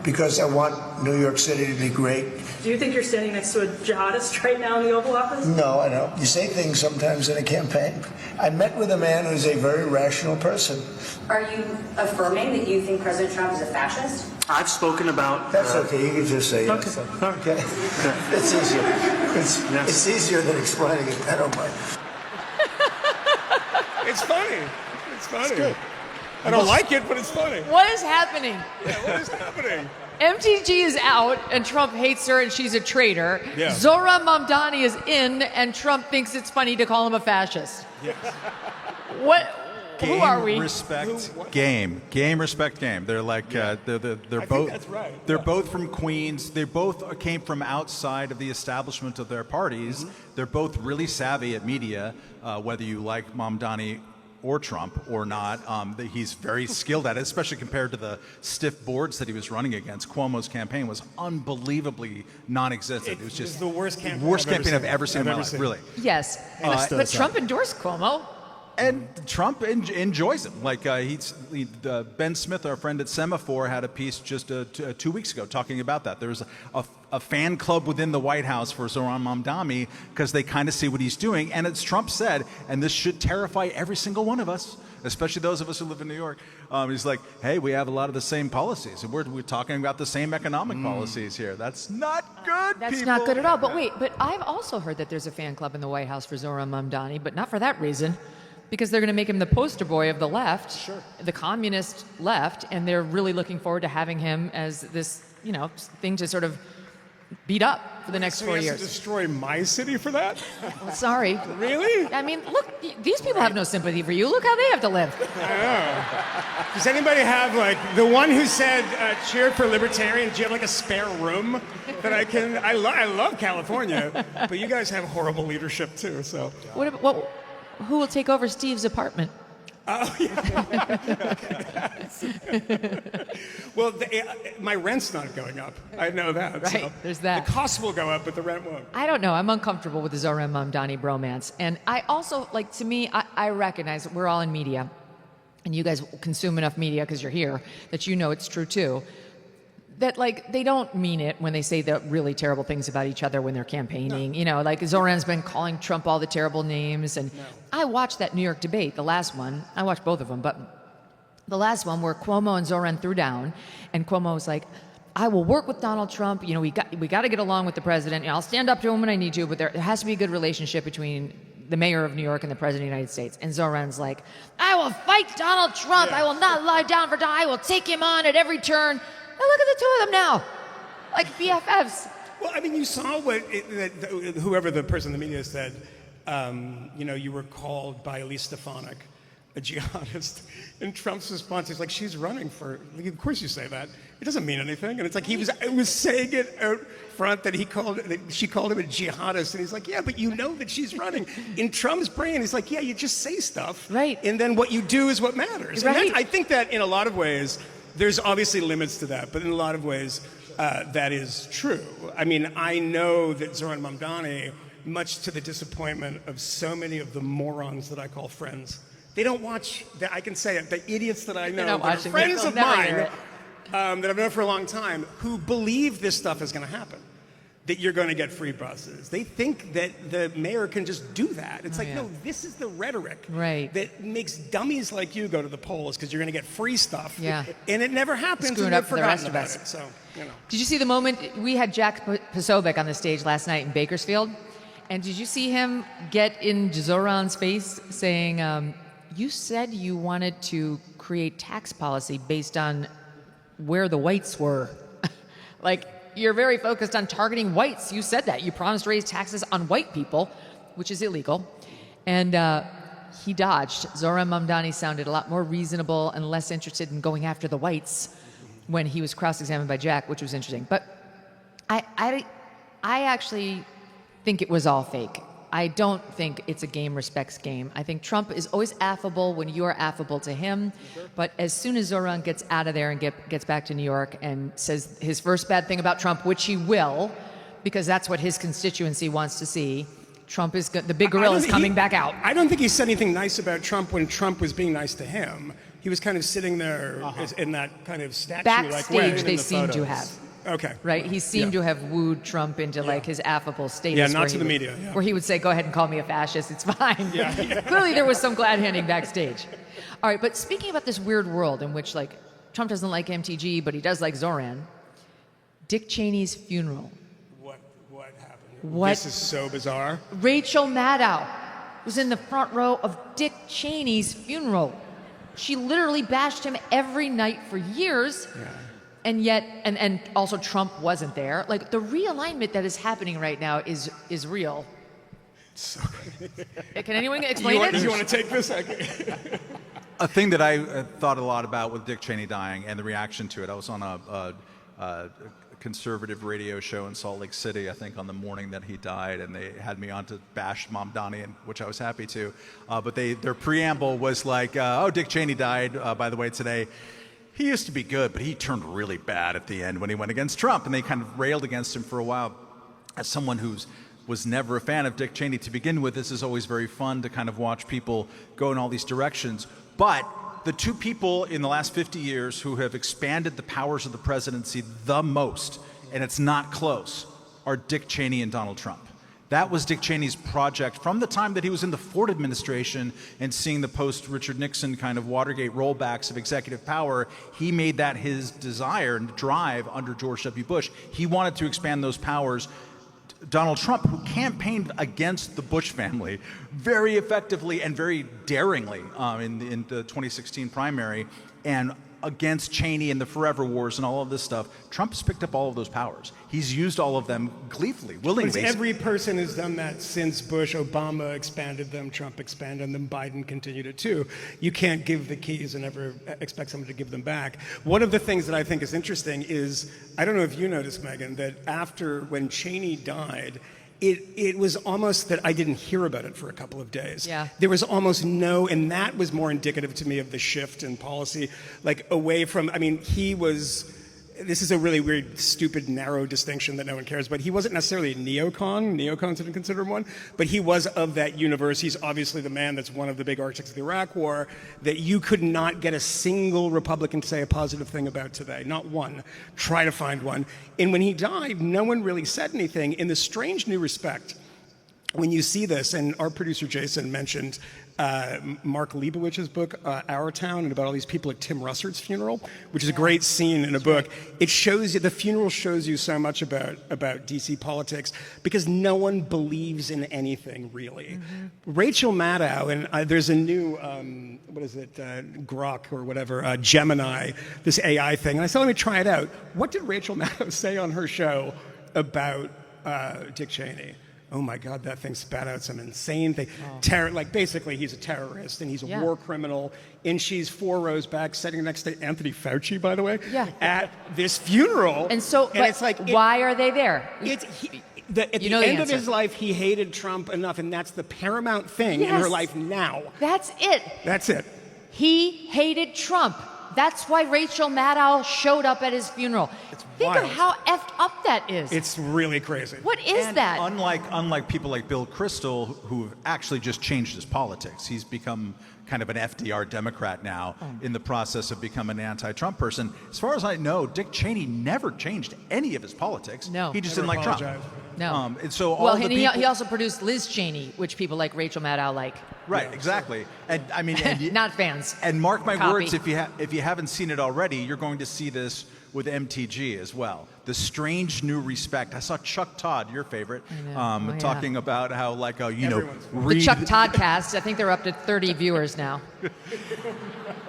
because I want New York City to be great. Do you think you're standing next to a jihadist right now in the Oval Office? No, I don't. You say things sometimes in a campaign. I met with a man who's a very rational person. Are you affirming that you think President Trump is a fascist? I've spoken about... That's okay. You can just say yes. Okay. It's easier. It's easier than explaining it. I don't mind. It's funny. It's funny. It's good. I don't like it, but it's funny. What is happening? Yeah, what is happening? MTG is out, and Trump hates her, and she's a traitor. Yeah. Zohran Mamdani is in, and Trump thinks it's funny to call him a fascist. Yes. What? Game, who are we? Respect, game. Game, respect, game. They're like they're I both. think that's right. They're both from Queens. They both came from outside of the establishment of their parties. They're both really savvy at media, whether you like Mamdani or Trump or not. He's very skilled at it, especially compared to the stiff boards that he was running against. Cuomo's campaign was unbelievably non-existent. It was just the worst campaign I've ever seen in my life, really. Yes, but Trump endorsed Cuomo. And Trump enjoys him. Like Ben Smith, our friend at Semaphore, had a piece just 2 weeks ago talking about that. There's a fan club within the White House for Zohran Mamdani because they kind of see what he's doing. And as Trump said, and this should terrify every single one of us, especially those of us who live in New York, he's like, hey, we have a lot of the same policies. And we're talking about the same economic policies here. That's not good, That's not good at all. But wait, but I've also heard that there's a fan club in the White House for Zohran Mamdani, but not for that reason. Because they're going to make him the poster boy of the left, the communist left, and they're really looking forward to having him as this, thing to sort of beat up for the next 4 He years. has to destroy my city for that? Well, sorry. Really? I mean, look, these people have no sympathy for you. Look how they have to live. I know. Does anybody have, the one who said, cheered for libertarian, do you have, a spare room that I can... I love California, but you guys have horrible leadership, too, so... Who will take over Steve's apartment? Oh, yeah. Well, my rent's not going up. I know that. Right, so there's that. The cost will go up, but the rent won't. I don't know. I'm uncomfortable with the Zohran Mamdani bromance. And I also, to me, I recognize that we're all in media. And you guys consume enough media because you're here that you know it's true, too. That, they don't mean it when they say the really terrible things about each other when they're campaigning. No. Zohran's been calling Trump all the terrible names. And I watched that New York debate, the last one. I watched both of them, but the last one where Cuomo and Zohran threw down, and Cuomo was like, I will work with Donald Trump. We got to get along with the president. I'll stand up to him when I need to, but there has to be a good relationship between the mayor of New York and the president of the United States. And Zohran's like, I will fight Donald Trump. Yeah. I will not lie down for Donald. I will take him on at every turn. Now look at the two of them now, like BFFs. Well, I mean, you saw whoever the person in the media said, you were called by Elise Stefanik a jihadist. And Trump's response is like, she's running for, of course you say that. It doesn't mean anything. And it's like, he was saying it out front that she called him a jihadist. And he's like, yeah, but you know that she's running. In Trump's brain, he's like, yeah, you just say stuff. Right. And then what you do is what matters. Right. And I think that in a lot of ways, there's obviously limits to that, but in a lot of ways, that is true. I mean, I know that Zohran Mamdani, much to the disappointment of so many of the morons that I call friends, they don't watch, I can say it, the idiots that I know, that are friends of mine, that I've known for a long time, who believe this stuff is going to happen, that you're going to get free buses. They think that the mayor can just do that. It's no, this is the rhetoric that makes dummies like you go to the polls because you're going to get free stuff. Yeah. And it never happens. Screwing up for the rest of us. It, so, Did you see the moment? We had Jack Posobiec on the stage last night in Bakersfield. And did you see him get in Zohran's face saying, you said you wanted to create tax policy based on where the whites were. You're very focused on targeting whites. You said that. You promised to raise taxes on white people, which is illegal. And he dodged. Zohran Mamdani sounded a lot more reasonable and less interested in going after the whites when he was cross-examined by Jack, which was interesting. But I actually think it was all fake. I don't think it's a game respects game. I think Trump is always affable when you're affable to him. But as soon as Zoran gets out of there and gets back to New York and says his first bad thing about Trump, which he will, because that's what his constituency wants to see, Trump is the big gorilla is coming back out. I don't think he said anything nice about Trump when Trump was being nice to him. He was kind of sitting there in that kind of statue-like way. Backstage, they seem to have. Okay. Right? He seemed to have wooed Trump into like his affable status. Yeah, not to the media. Yeah. Where he would say, go ahead and call me a fascist, it's fine. Clearly there was some glad-handing backstage. All right, but speaking about this weird world in which like Trump doesn't like MTG, but he does like Zoran, Dick Cheney's funeral. What happened? What? This is so bizarre. Rachel Maddow was in the front row of Dick Cheney's funeral. She literally bashed him every night for years. Yeah. And yet, and also Trump wasn't there. Like, the realignment that is happening right now is real. So, can anyone explain it? Do you want to take this? A thing that I thought a lot about with Dick Cheney dying and the reaction to it. I was on a conservative radio show in Salt Lake City, I think, on the morning that he died, and they had me on to bash Mamdani, which I was happy to. But their preamble was like, "Oh, Dick Cheney died, by the way, today. He used to be good, but he turned really bad at the end when he went against Trump," and they kind of railed against him for a while. As someone was never a fan of Dick Cheney to begin with, this is always very fun to kind of watch people go in all these directions. But the two people in the last 50 years who have expanded the powers of the presidency the most, and it's not close, are Dick Cheney and Donald Trump. That was Dick Cheney's project from the time that he was in the Ford administration and seeing the post-Richard Nixon kind of Watergate rollbacks of executive power. He made that his desire and drive under George W. Bush. He wanted to expand those powers. Donald Trump, who campaigned against the Bush family very effectively and very daringly in the 2016 primary, and against Cheney and the Forever Wars and all of this stuff, Trump has picked up all of those powers. He's used all of them gleefully, willingly. Because every person has done that since Bush. Obama expanded them, Trump expanded them, Biden continued it too. You can't give the keys and ever expect someone to give them back. One of the things that I think is interesting is, I don't know if you noticed, Megyn, that when Cheney died, it was almost that I didn't hear about it for a couple of days. Yeah. There was almost and that was more indicative to me of the shift in policy, like away from, this is a really weird, stupid, narrow distinction that no one cares, but he wasn't necessarily a neocon. Neocons didn't consider him one, but he was of that universe. He's obviously the man that's one of the big architects of the Iraq War that you could not get a single Republican to say a positive thing about today. Not one. Try to find one. And when he died, no one really said anything. In the strange new respect, when you see this, and our producer Jason mentioned Mark Leibowitz's book, Our Town, and about all these people at Tim Russerd's funeral, which is a great scene in a book. It shows you, the funeral shows you so much about DC politics because no one believes in anything, really. Mm-hmm. Rachel Maddow, and there's a new, Grok or whatever, Gemini, this AI thing, and I said, let me try it out. What did Rachel Maddow say on her show about Dick Cheney? Oh my God, that thing spat out some insane thing. Basically he's a terrorist and he's a war criminal. And she's 4 rows back, sitting next to Anthony Fauci, by the way, at this funeral. And so, it's like, why are they there? At the end of his life, he hated Trump enough, and that's the paramount thing in her life now. That's it. That's it. He hated Trump. That's why Rachel Maddow showed up at his funeral. Think of how effed up that is. It's really crazy. What is that? Unlike people like Bill Kristol, who have actually just changed his politics. He's become kind of an FDR Democrat now in the process of becoming an anti-Trump person. As far as I know, Dick Cheney never changed any of his politics. No. He just didn't like Trump. No. And so he also produced Liz Cheney, which people like Rachel Maddow like. Right, exactly. And I mean, not fans. And mark my words, if you haven't seen it already, you're going to see this with MTG as well. The strange new respect. I saw Chuck Todd, your favorite, talking about how the Chuck Todd cast. I think they're up to 30 viewers now.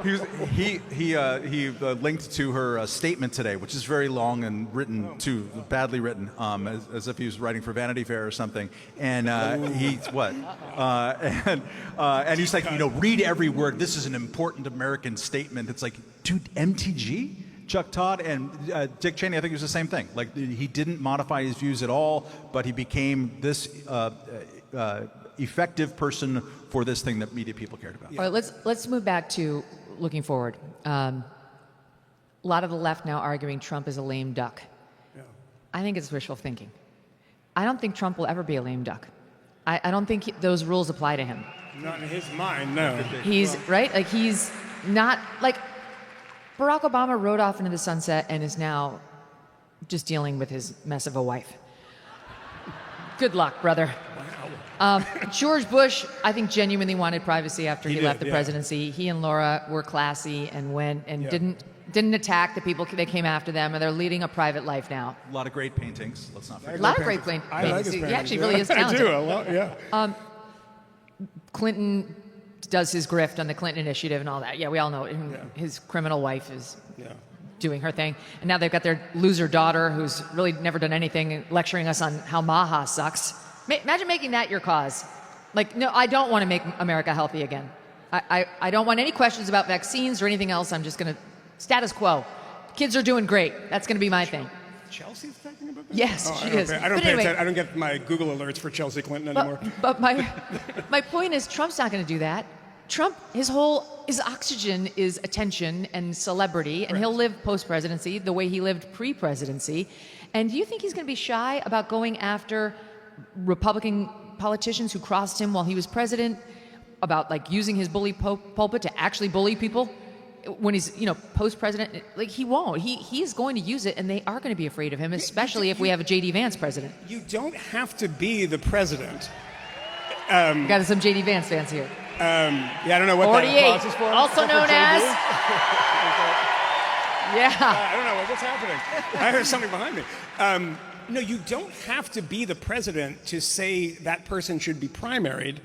He linked to her statement today, which is very long and written too, badly written, as if he was writing for Vanity Fair or something. And and he's like, read every word. This is an important American statement. It's like, dude, MTG? Chuck Todd and Dick Cheney, I think it was the same thing. Like, he didn't modify his views at all, but he became this effective person for this thing that media people cared about. All right, let's move back to looking forward. A lot of the left now arguing Trump is a lame duck. Yeah. I think it's wishful thinking. I don't think Trump will ever be a lame duck. I don't think those rules apply to him. Not in his mind, no. He's right, like he's not like Barack Obama rode off into the sunset and is now just dealing with his mess of a wife. Good luck, brother. George Bush, I think, genuinely wanted privacy after he left the presidency. He and Laura were classy and went and didn't attack the people that came after them, and they're leading a private life now. A lot of great paintings. Let's not forget. A lot of great paintings. I like his He paintings. actually really is talented. I do. A lot, yeah. Clinton does his grift on the Clinton Initiative and all that. Yeah, we all know it. His criminal wife is doing her thing. And now they've got their loser daughter who's really never done anything, lecturing us on how Maha sucks. Imagine making that your cause. Like, no, I don't want to make America healthy again. I don't want any questions about vaccines or anything else. I'm just going to status quo. Kids are doing great. That's going to be my thing. Chelsea's talking about that? Yes, she is. I don't But pay anyway, attention. I don't get my Google alerts for Chelsea Clinton anymore. But my point is, Trump's not going to do that. Trump, his oxygen is attention and celebrity, and he'll live post-presidency the way he lived pre-presidency. And do you think he's going to be shy about going after Republican politicians who crossed him while he was president, about like using his bully pulpit to actually bully people when he's post-president? Like, he won't. He is going to use it, and they are going to be afraid of him, especially if we have a J.D. Vance president. You don't have to be the president. Got some J.D. Vance fans here. I don't know what 48, that applause is for. also known as. I don't know what's happening. I heard something behind me. No, you don't have to be the president to say that person should be primaried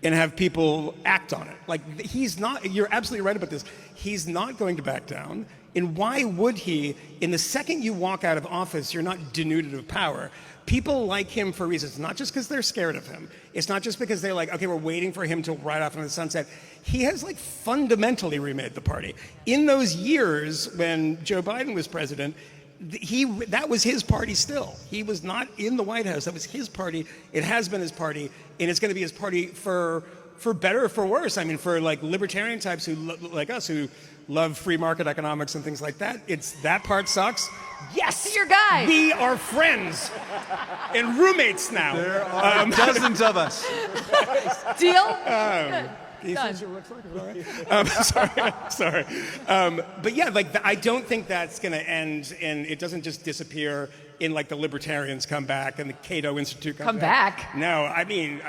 and have people act on it. Like, he's not, you're absolutely right about this. He's not going to back down. And why would he? In the second you walk out of office, you're not denuded of power. People like him for reasons, not just because they're scared of him. It's not just because they're like, okay, we're waiting for him to ride off into the sunset. He has like fundamentally remade the party. In those years when Joe Biden was president, that was his party still. He was not in the White House. That was his party. It has been his party, and it's going to be his party for better or for worse. I mean, for like libertarian types who like us who love free market economics and things like that. That part sucks. Yes, your guy. We are friends and roommates now. There are dozens of us. Deal. Sorry. But yeah, like I don't think that's going to end, and it doesn't just disappear in like the libertarians come back and the Cato Institute come back. No, I mean,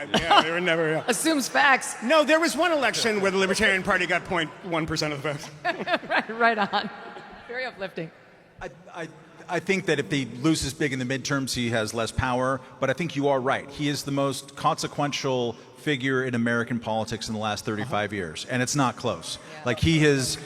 they were never. Assumes facts. No, there was one election where the Libertarian Party got 0.1% of the vote. right on. Very uplifting. I think that if he loses big in the midterms, he has less power. But I think you are right. He is the most consequential figure in American politics in the last 35 years, and it's not close. Yeah. Like, he has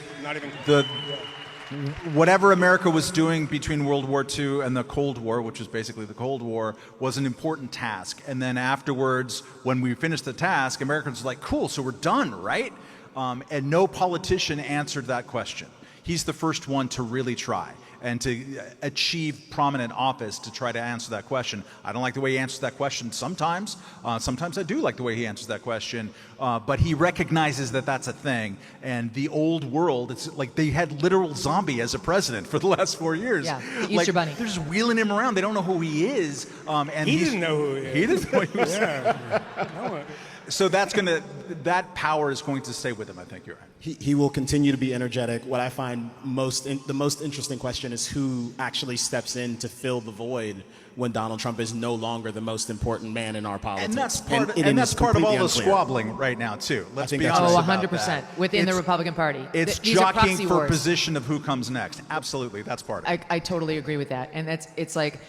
whatever America was doing between World War II and the Cold War, which was basically the Cold War, was an important task. And then afterwards, when we finished the task, Americans were like, cool, so we're done, right? And no politician answered that question. He's the first one to really try and to achieve prominent office to try to answer that question. I don't like the way he answers that question sometimes. Sometimes I do like the way he answers that question. But he recognizes that that's a thing. And the old world, it's like they had literal zombie as a president for the last 4 years. Yeah, the Easter Bunny. They're just wheeling him around. They don't know who he is. And he didn't know who he is. He didn't know who he was. Yeah. So that power is going to stay with him, I think you're right. He will continue to be energetic. What I find the most interesting question is who actually steps in to fill the void when Donald Trump is no longer the most important man in our politics. And that's part of all the squabbling right now, too. Let's be honest about 100% within the Republican Party. It's jockeying for position of who comes next. Absolutely, that's part of it. I totally agree with that. And it's like,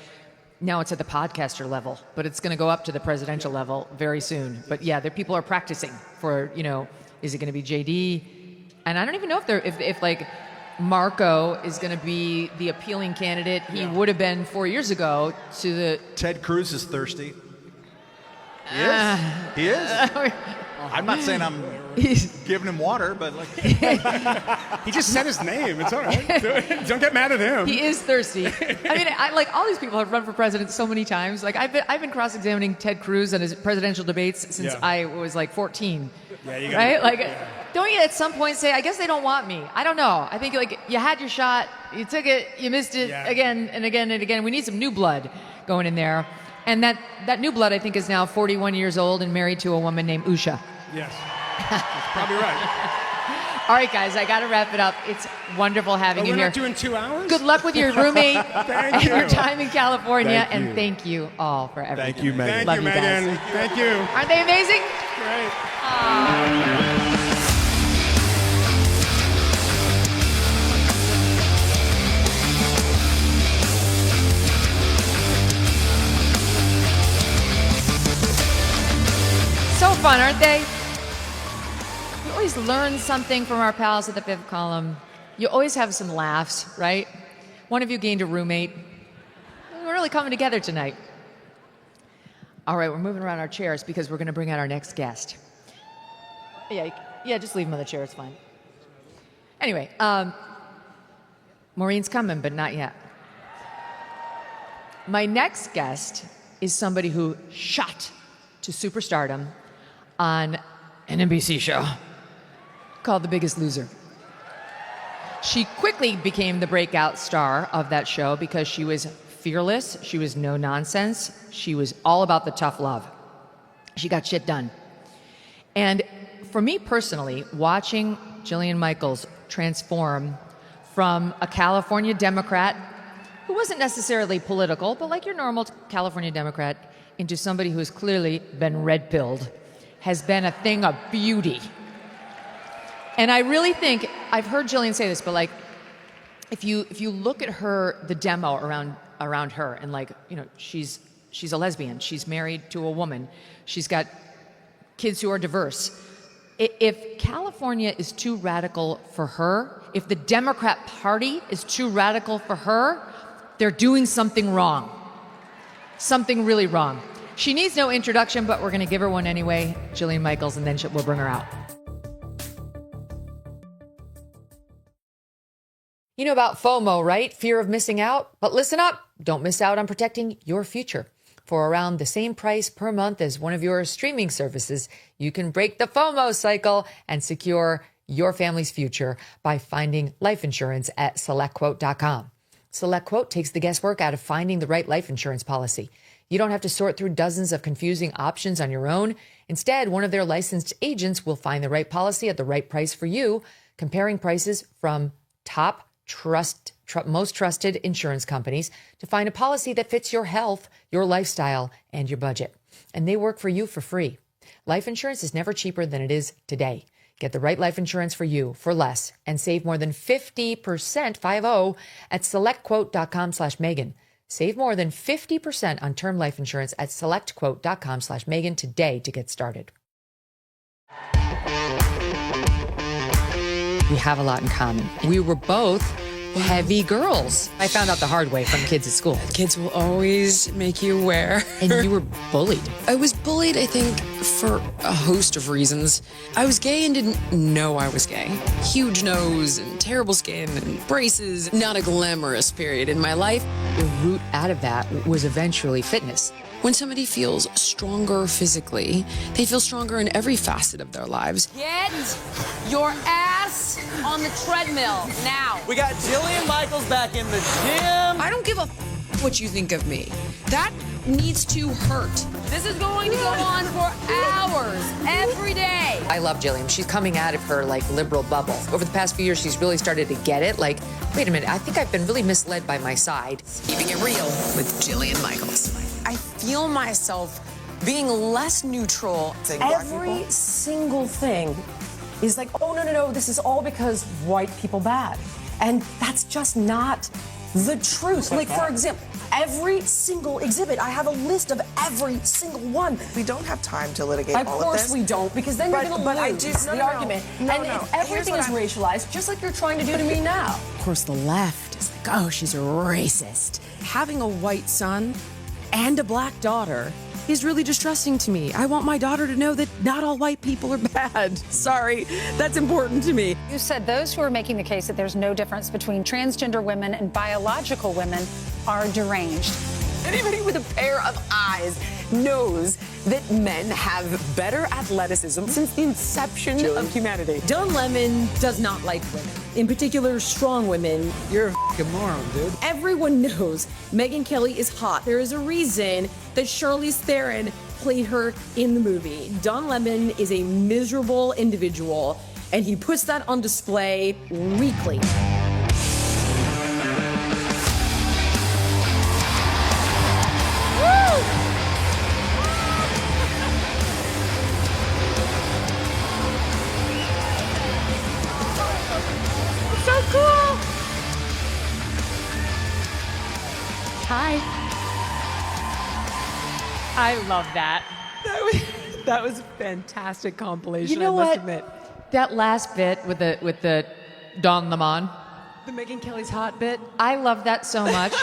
now it's at the podcaster level, but it's going to go up to the presidential level very soon. But yeah, people are practicing for, is it going to be JD? And I don't even know if like Marco is going to be the appealing candidate he would have been 4 years ago to the... Ted Cruz is thirsty. He is. He is. I'm not saying I'm giving him water, but like he just said his name. It's all right. Don't get mad at him. He is thirsty. I mean, like all these people have run for president so many times. Like I've been cross-examining Ted Cruz on his presidential debates since I was like 14. Yeah, you got right? Like, don't you at some point say, I guess they don't want me? I don't know. I think like you had your shot, you took it, you missed it again and again and again. We need some new blood going in there. And that new blood, I think, is now 41 years old and married to a woman named Usha. Yes. That's probably right. All right, guys, I got to wrap it up. It's wonderful having you we're here. Not doing 2 hours? Good luck with your roommate and you. your time in California. Thank you. And thank you all for everything. Thank you, Megyn. Love you, Megyn. guys. Thank you. Aren't they amazing? Great. So fun, aren't they? We always learn something from our pals at the Fifth Column. You always have some laughs, right? One of you gained a roommate. We're really coming together tonight. All right, we're moving around our chairs because we're going to bring out our next guest. Yeah, just leave him on the chair. It's fine. Anyway, Maureen's coming, but not yet. My next guest is somebody who shot to superstardom on an NBC show called The Biggest Loser. She quickly became the breakout star of that show because she was fearless, she was no nonsense, she was all about the tough love. She got shit done. And for me personally, watching Jillian Michaels transform from a California Democrat who wasn't necessarily political, but like your normal California Democrat, into somebody who has clearly been red-pilled has been a thing of beauty. And I really think, I've heard Jillian say this, but like, if you look at her, the demo around her, and like, you know, she's a lesbian, she's married to a woman, she's got kids who are diverse. If California is too radical for her, if the Democrat Party is too radical for her, they're doing something wrong. Something really wrong. She needs no introduction, but we're going to give her one anyway, Jillian Michaels, and then we'll bring her out. You know about FOMO, right? Fear of missing out. But listen up. Don't miss out on protecting your future. For around the same price per month as one of your streaming services, you can break the FOMO cycle and secure your family's future by finding life insurance at SelectQuote.com. SelectQuote takes the guesswork out of finding the right life insurance policy. You don't have to sort through dozens of confusing options on your own. Instead, one of their licensed agents will find the right policy at the right price for you, comparing prices from top most trusted insurance companies to find a policy that fits your health, your lifestyle, and your budget. And they work for you for free. Life insurance is never cheaper than it is today. Get the right life insurance for you for less and save more than 50%, 50, at SelectQuote.com/Megyn. Save more than 50% on term life insurance at SelectQuote.com/Megyn today to get started. We have a lot in common. We were both heavy girls. I found out the hard way from kids at school. Kids will always make you wear. And you were bullied. I was bullied, I think, for a host of reasons. I was gay and didn't know I was gay. Huge nose and terrible skin and braces. Not a glamorous period in my life. The root out of that was eventually fitness. When somebody feels stronger physically, they feel stronger in every facet of their lives. Get your ass on the treadmill now. We got Jillian Michaels back in the gym. I don't give a what you think of me. That needs to hurt. This is going to go on for hours, every day. I love Jillian. She's coming out of her like liberal bubble. Over the past few years, she's really started to get it. Like, wait a minute, I think I've been really misled by my side. Keeping it real with Jillian Michaels. I feel myself being less neutral. Every single thing is like, oh, no, this is all because white people bad. And that's just not the truth. Like, for example, every single exhibit, I have a list of every single one. We don't have time to litigate all of this. Of course we don't, because then you're going to lose the argument. And if everything is racialized, just like you're trying to do to me now. Of course, the left is like, oh, she's a racist. Having a white son and a black daughter is really distressing to me. I want my daughter to know that not all white people are bad. Sorry, that's important to me. You said those who are making the case that there's no difference between transgender women and biological women are deranged. Anybody with a pair of eyes knows that men have better athleticism since the inception of humanity. Don Lemon does not like women, in particular strong women. You're a f***ing moron, dude. Everyone knows Megyn Kelly is hot. There is a reason that Charlize Theron played her in the movie. Don Lemon is a miserable individual, and he puts that on display weekly. Hi. I love that. That was a fantastic compilation. You know I must what? admit. That last bit with the Don Lemon, The Megyn Kelly's hot bit. I love that so much.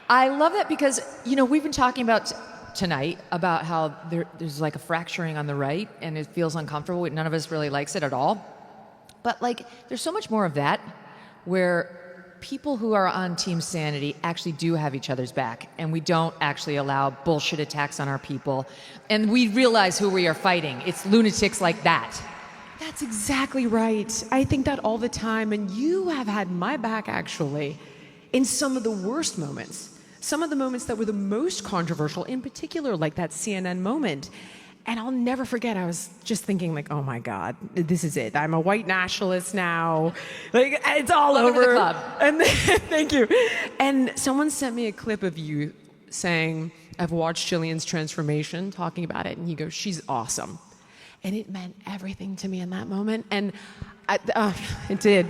I love that because, you know, we've been talking about tonight about how there's like a fracturing on the right and it feels uncomfortable. None of us really likes it at all. But like, there's so much more of that where people who are on Team Sanity actually do have each other's back, and we don't actually allow bullshit attacks on our people. And we realize who we are fighting. It's lunatics like that. That's exactly right. I think that all the time, and you have had my back, actually, in some of the worst moments. Some of the moments that were the most controversial, in particular, like that CNN moment. And I'll never forget, I was just thinking, like, oh my God, this is it. I'm a white nationalist now. Like, it's all Welcome over. to the club. And thank you. And someone sent me a clip of you saying, I've watched Jillian's transformation, talking about it. And he goes, she's awesome. And it meant everything to me in that moment. And it did.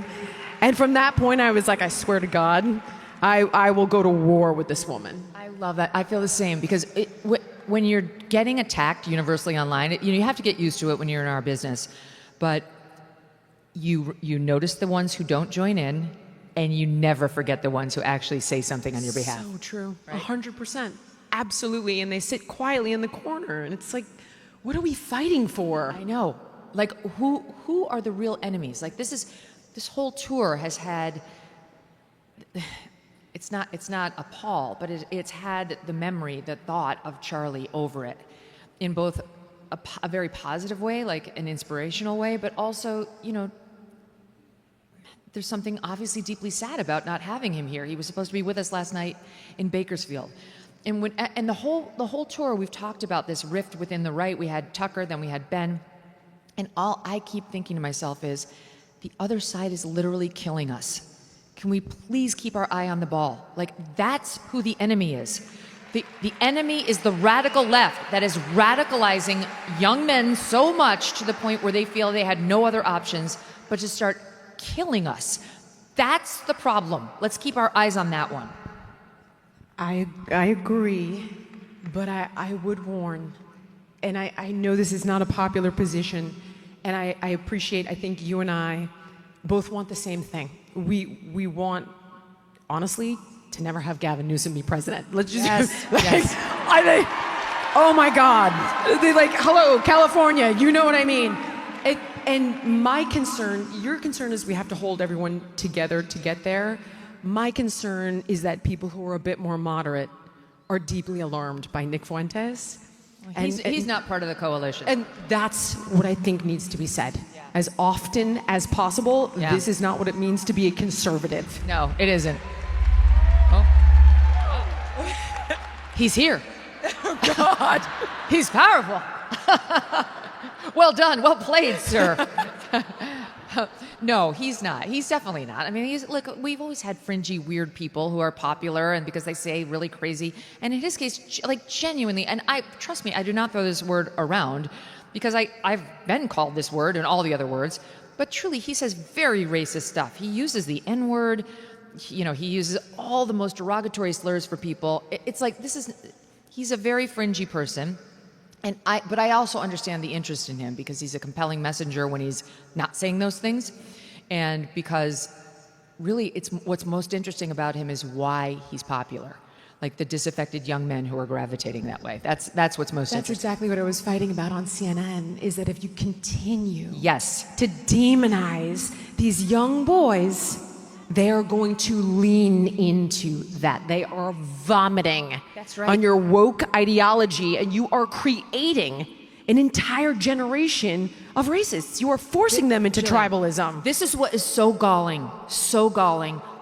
And from that point, I was like, I swear to God, I will go to war with this woman. I love that. I feel the same because when you're getting attacked universally online, you have to get used to it when you're in our business. But you notice the ones who don't join in, and you never forget the ones who actually say something on your behalf. So true. Right? 100%. Absolutely. And they sit quietly in the corner. And it's like, what are we fighting for? I know. Like, who are the real enemies? Like, this whole tour has had... It's not a pall, but it's had the memory, the thought of Charlie over it, in both a very positive way, like an inspirational way, but also, you know, there's something obviously deeply sad about not having him here. He was supposed to be with us last night in Bakersfield, and the whole tour we've talked about this rift within the right. We had Tucker, then we had Ben, and all I keep thinking to myself is, the other side is literally killing us. Can we please keep our eye on the ball? Like, that's who the enemy is. The enemy is the radical left that is radicalizing young men so much to the point where they feel they had no other options but to start killing us. That's the problem. Let's keep our eyes on that one. I agree, but I would warn, and I know this is not a popular position, and I appreciate, I think you and I both want the same thing. We want, honestly, to never have Gavin Newsom be president. Let's just yes. I think, oh my God. They're like, hello, California, you know what I mean? And my concern, your concern is we have to hold everyone together to get there. My concern is that people who are a bit more moderate are deeply alarmed by Nick Fuentes. He's not part of the coalition. And that's what I think needs to be said. Yeah. As often as possible, this is not what it means to be a conservative. No, it isn't. Oh. He's here. Oh, God. He's powerful. Well done. Well played, sir. No, he's not. He's definitely not. I mean, look, we've always had fringy, weird people who are popular and because they say really crazy. And in his case, like genuinely, and trust me, I do not throw this word around because I've been called this word and all the other words. But truly, he says very racist stuff. He uses the N-word. You know, he uses all the most derogatory slurs for people. It's like he's a very fringy person. But I also understand the interest in him because he's a compelling messenger when he's not saying those things. And because really what's most interesting about him is why he's popular. like the disaffected young men who are gravitating that way. That's what's most That's interesting. exactly what I was fighting about on CNN, is that if you continue Yes. to demonize these young boys, they are going to lean into that. They are vomiting on your woke ideology, and you are creating an entire generation of racists. You are forcing them into tribalism. This is what is so galling,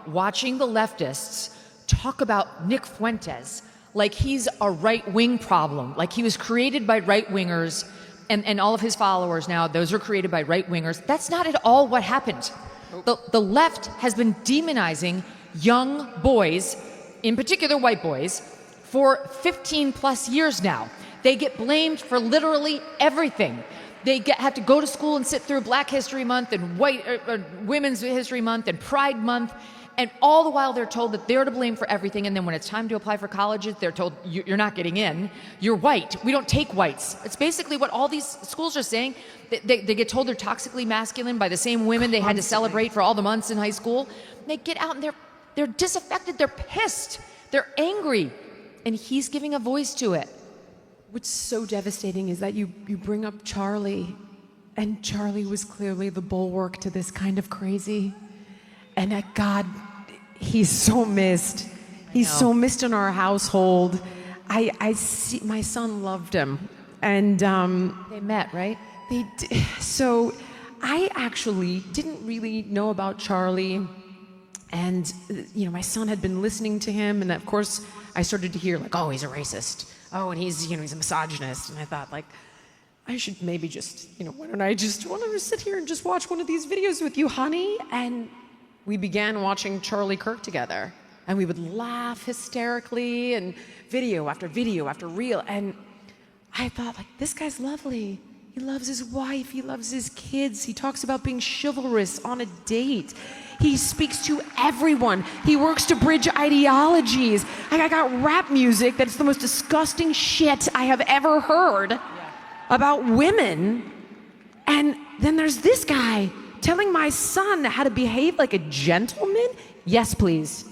watching the leftists talk about Nick Fuentes like he's a right-wing problem, like he was created by right-wingers, and all of his followers now, those are created by right-wingers. That's not at all what happened. The left has been demonizing young boys, in particular white boys, for 15 plus years now. They get blamed for literally everything. They have to go to school and sit through Black History Month and Women's History Month and Pride Month, and all the while they're told that they're to blame for everything, and then when it's time to apply for colleges, they're told, you're not getting in, you're white, we don't take whites. It's basically what all these schools are saying. They get told they're toxically masculine by the same women they had to celebrate for all the months in high school. They get out and they're disaffected, they're pissed, they're angry, and he's giving a voice to it. What's so devastating is that you bring up Charlie, and Charlie was clearly the bulwark to this kind of crazy. And God, he's so missed. He's so missed in our household. I see, my son loved him. And they met, right? So I actually didn't really know about Charlie. And, my son had been listening to him. And of course, I started to hear like, oh, he's a racist. Oh, and he's a misogynist. And I thought like, I should maybe just, why don't I just sit here and just watch one of these videos with you, honey? And we began watching Charlie Kirk together, and we would laugh hysterically, and video after reel. And I thought, like, this guy's lovely. He loves his wife. He loves his kids. He talks about being chivalrous on a date. He speaks to everyone. He works to bridge ideologies. I got rap music that's the most disgusting shit I have ever heard about women. And then there's this guy telling my son how to behave like a gentleman? Yes, please.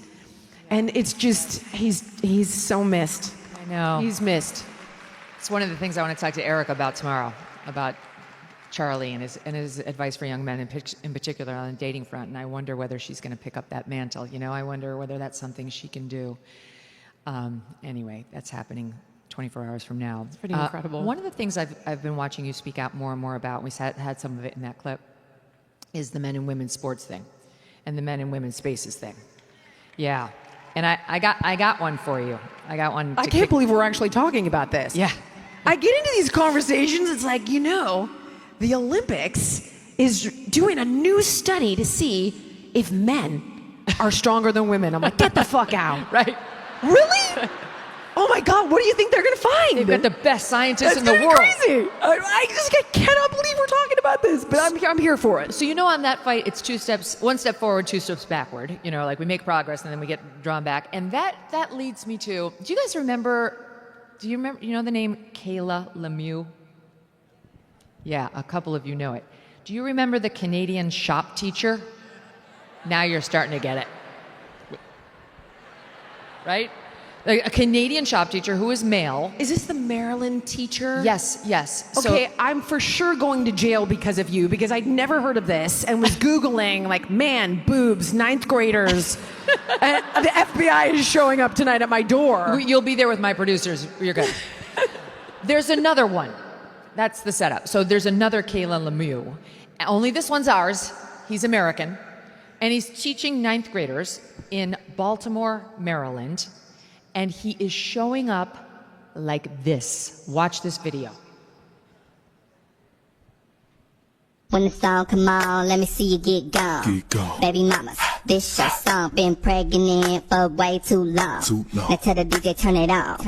And it's just, he's so missed. I know. He's missed. It's one of the things I want to talk to Eric about tomorrow, about Charlie and his advice for young men in particular on the dating front. And I wonder whether she's going to pick up that mantle. I wonder whether that's something she can do. Anyway, that's happening 24 hours from now. It's pretty incredible. One of the things I've been watching you speak out more and more about, we had some of it in that clip, is the men and women's sports thing and the men and women's spaces thing. Yeah. And I got one for you. I got one. I can't believe we're actually talking about this. Yeah. I get into these conversations, it's like, the Olympics is doing a new study to see if men are stronger than women. I'm like, get the fuck out. Right. Really? Oh my God, what do you think they're going to find? They've got the best scientists in the world. That's crazy. I cannot believe we're talking about this, but I'm here for it. So on that fight, it's one step forward, two steps backward. Like we make progress and then we get drawn back. And that leads me to, do you remember the name Kayla Lemieux? Yeah, a couple of you know it. Do you remember the Canadian shop teacher? Now you're starting to get it. Right? A Canadian shop teacher who is male. Is this the Maryland teacher? Yes. Okay, I'm for sure going to jail because of you, because I'd never heard of this and was Googling, like, man, boobs, 9th graders. And the FBI is showing up tonight at my door. You'll be there with my producers. You're good. There's another one. That's the setup. So there's another Kayla Lemieux. Only this one's ours. He's American. And he's teaching 9th graders in Baltimore, Maryland. And he is showing up like this. Watch this video. When the song come on, let me see you get gone. Baby mamas, this your song. Been pregnant for way too long. Now tell the DJ, turn it on.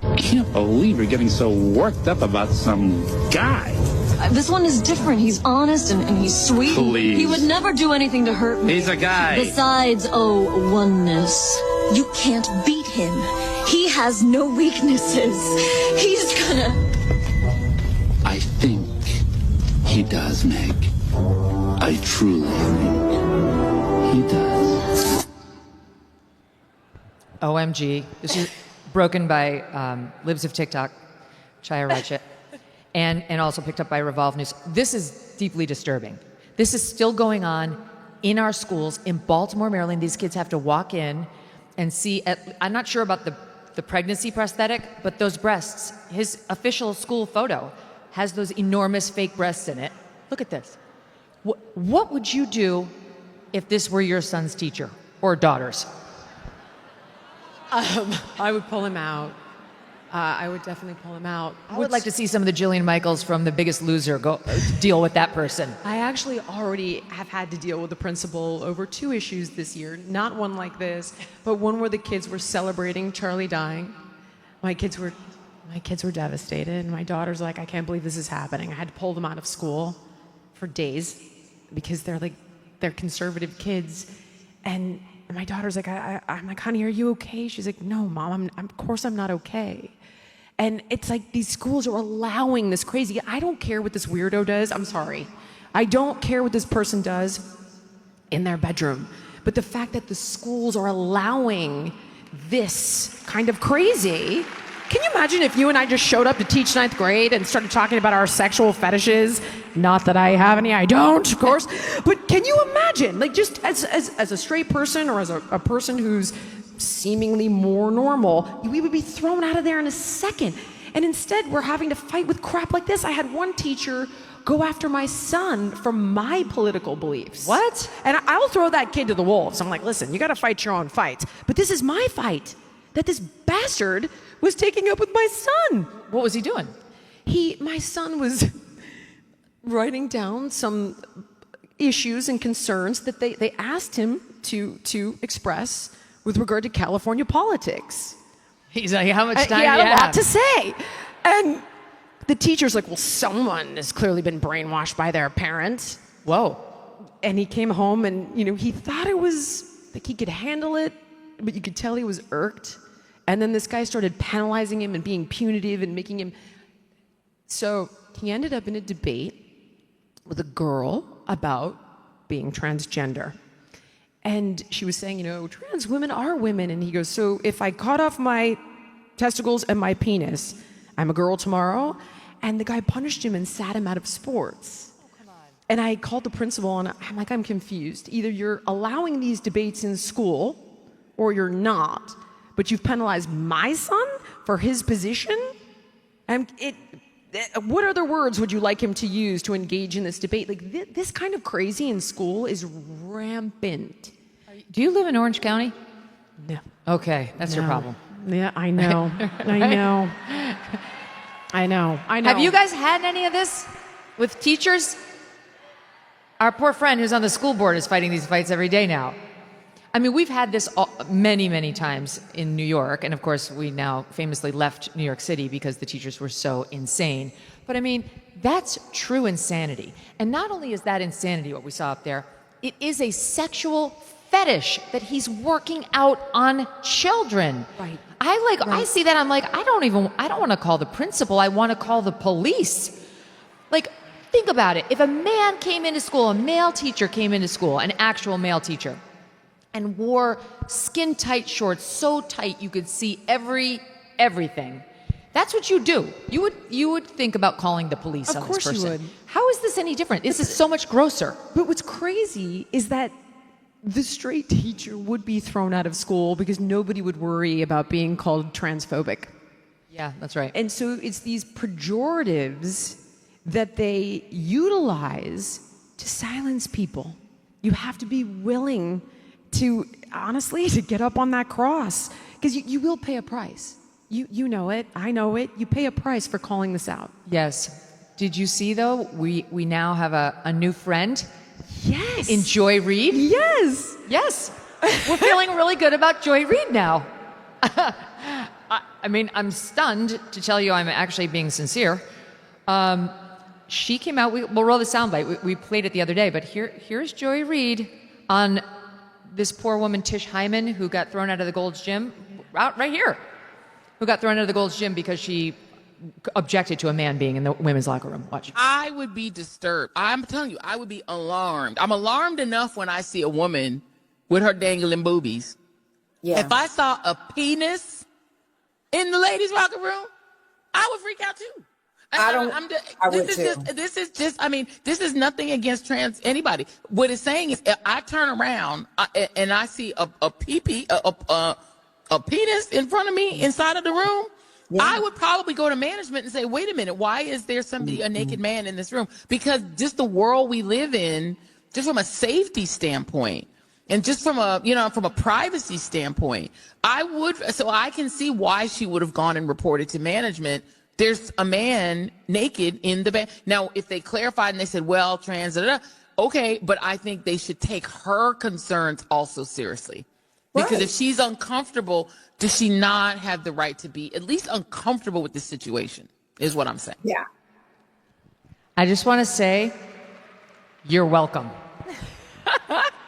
I can't believe you're getting so worked up about some guy. This one is different. He's honest and he's sweet. Please. He would never do anything to hurt me. He's a guy. Besides, oneness. You can't beat him. He has no weaknesses. He's gonna... I think he does, Meg. I truly think he does. OMG. This is broken by Libs of TikTok, Chaya Rajit, and also picked up by Revolve News. This is deeply disturbing. This is still going on in our schools in Baltimore, Maryland. These kids have to walk in and see, I'm not sure about the pregnancy prosthetic, but those breasts, his official school photo has those enormous fake breasts in it. Look at this. What would you do if this were your son's teacher or daughter's? I would pull him out. I would definitely pull him out. I would like to see some of the Jillian Michaels from The Biggest Loser go deal with that person. I actually already have had to deal with the principal over 2 issues this year. Not one like this, but one where the kids were celebrating Charlie dying. My kids were devastated. And my daughter's like, I can't believe this is happening. I had to pull them out of school for days because they're conservative kids. And my daughter's like, I'm like, honey, are you okay? She's like, no, Mom, of course I'm not okay. And it's like these schools are allowing this crazy. I don't care what this weirdo does. I'm sorry. I don't care what this person does in their bedroom. But the fact that the schools are allowing this kind of crazy. Can you imagine if you and I just showed up to teach 9th grade and started talking about our sexual fetishes? Not that I have any, I don't, of course. But can you imagine, like just as a straight person or as a person who's seemingly more normal, we would be thrown out of there in a second. And instead, we're having to fight with crap like this. I had one teacher go after my son for my political beliefs. What? And I'll throw that kid to the wolves. I'm like, listen, you got to fight your own fight. But this is my fight. That this bastard was taking up with my son. What was he doing? My son was writing down some issues and concerns that they asked him to express with regard to California politics. He's like, how much time do you have? He had a lot have? to say. And the teacher's like, well, someone has clearly been brainwashed by their parents. Whoa. And he came home and, he thought it was like he could handle it, but you could tell he was irked. And then this guy started penalizing him and being punitive and making him. So he ended up in a debate with a girl about being transgender. And she was saying, trans women are women. And he goes, so if I cut off my testicles and my penis, I'm a girl tomorrow? And the guy punished him and sat him out of sports. Oh, come on. And I called the principal and I'm like, I'm confused. Either you're allowing these debates in school or you're not. But you've penalized my son for his position? What other words would you like him to use to engage in this debate? Like this kind of crazy in school is rampant. Do you live in Orange County? No. Okay, that's your problem. Yeah, I know. I know. Have you guys had any of this with teachers? Our poor friend who's on the school board is fighting these fights every day now. I mean, we've had this many, many times in New York. And of course, we now famously left New York City because the teachers were so insane. But I mean, that's true insanity. And not only is that insanity what we saw up there, it is a sexual fetish that he's working out on children. Right. I see that. I'm like, I don't want to call the principal. I want to call the police. Like, think about it. If a man came into school, a male teacher came into school, an actual male teacher, and wore skin-tight shorts so tight you could see everything. That's what you do. You would think about calling the police on this person. Of course you would. How is this any different? This is so much grosser. But what's crazy is that the straight teacher would be thrown out of school because nobody would worry about being called transphobic. Yeah, that's right. And so it's these pejoratives that they utilize to silence people. You have to be willing to, honestly, to get up on that cross. Because you will pay a price. You know it. I know it. You pay a price for calling this out. Yes. Did you see, though, we now have a new friend? Yes. In Joy Reid? Yes. Yes. We're feeling really good about Joy Reid now. I mean, I'm stunned to tell you I'm actually being sincere. She came out, we'll roll the soundbite. We played it the other day, but here's Joy Reid on this poor woman, Tish Hyman, who got thrown out of the Gold's Gym, right here, who got thrown out of the Gold's Gym because she objected to a man being in the women's locker room. Watch. I would be disturbed. I'm telling you, I would be alarmed. I'm alarmed enough when I see a woman with her dangling boobies If I saw a penis in the ladies' locker room, I would freak out too. This is nothing against trans anybody. What it's saying is, if I turn around and I see a penis in front of me inside of the room, I would probably go to management and say, wait a minute, why is there a naked man in this room? Because just the world we live in, just from a safety standpoint, and just from a privacy standpoint, I can see why she would have gone and reported to management. There's a man naked in the bed. Now, if they clarified and they said, well, trans, okay, but I think they should take her concerns also seriously. Because if she's uncomfortable, does she not have the right to be at least uncomfortable with the situation, is what I'm saying. Yeah. I just want to say, you're welcome.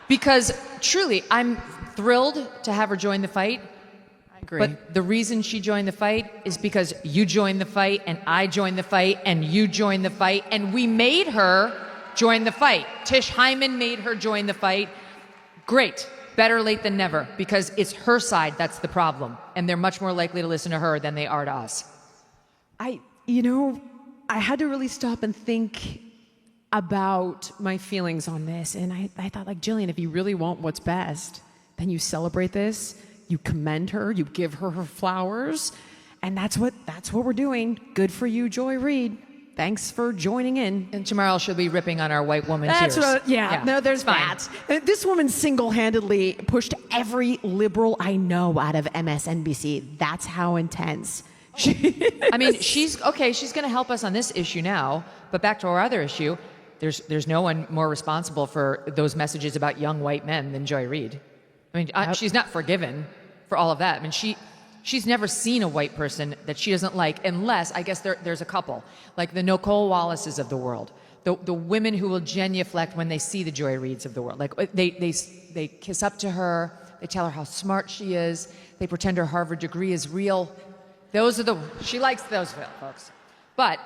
Because truly, I'm thrilled to have her join the fight. But the reason she joined the fight is because you joined the fight, and I joined the fight, and you joined the fight, and we made her join the fight. Tish Hyman made her join the fight. Great. Better late than never, because it's her side that's the problem, and they're much more likely to listen to her than they are to us. I had to really stop and think about my feelings on this, and I thought, like, Jillian, if you really want what's best, then you celebrate this. You commend her, you give her her flowers, and that's what we're doing. Good for you, Joy Reid. Thanks for joining in. And tomorrow she'll be ripping on our white woman tears. No, there's that. This woman single-handedly pushed every liberal I know out of MSNBC. That's how intense. I mean, she's going to help us on this issue now, but back to our other issue, there's no one more responsible for those messages about young white men than Joy Reid. I mean, she's not forgiven for all of that. I mean, she's never seen a white person that she doesn't like, unless, I guess there's a couple, like the Nicole Wallaces of the world, the women who will genuflect when they see the Joy Reids of the world. Like they kiss up to her, they tell her how smart she is, they pretend her Harvard degree is real. She likes those folks. But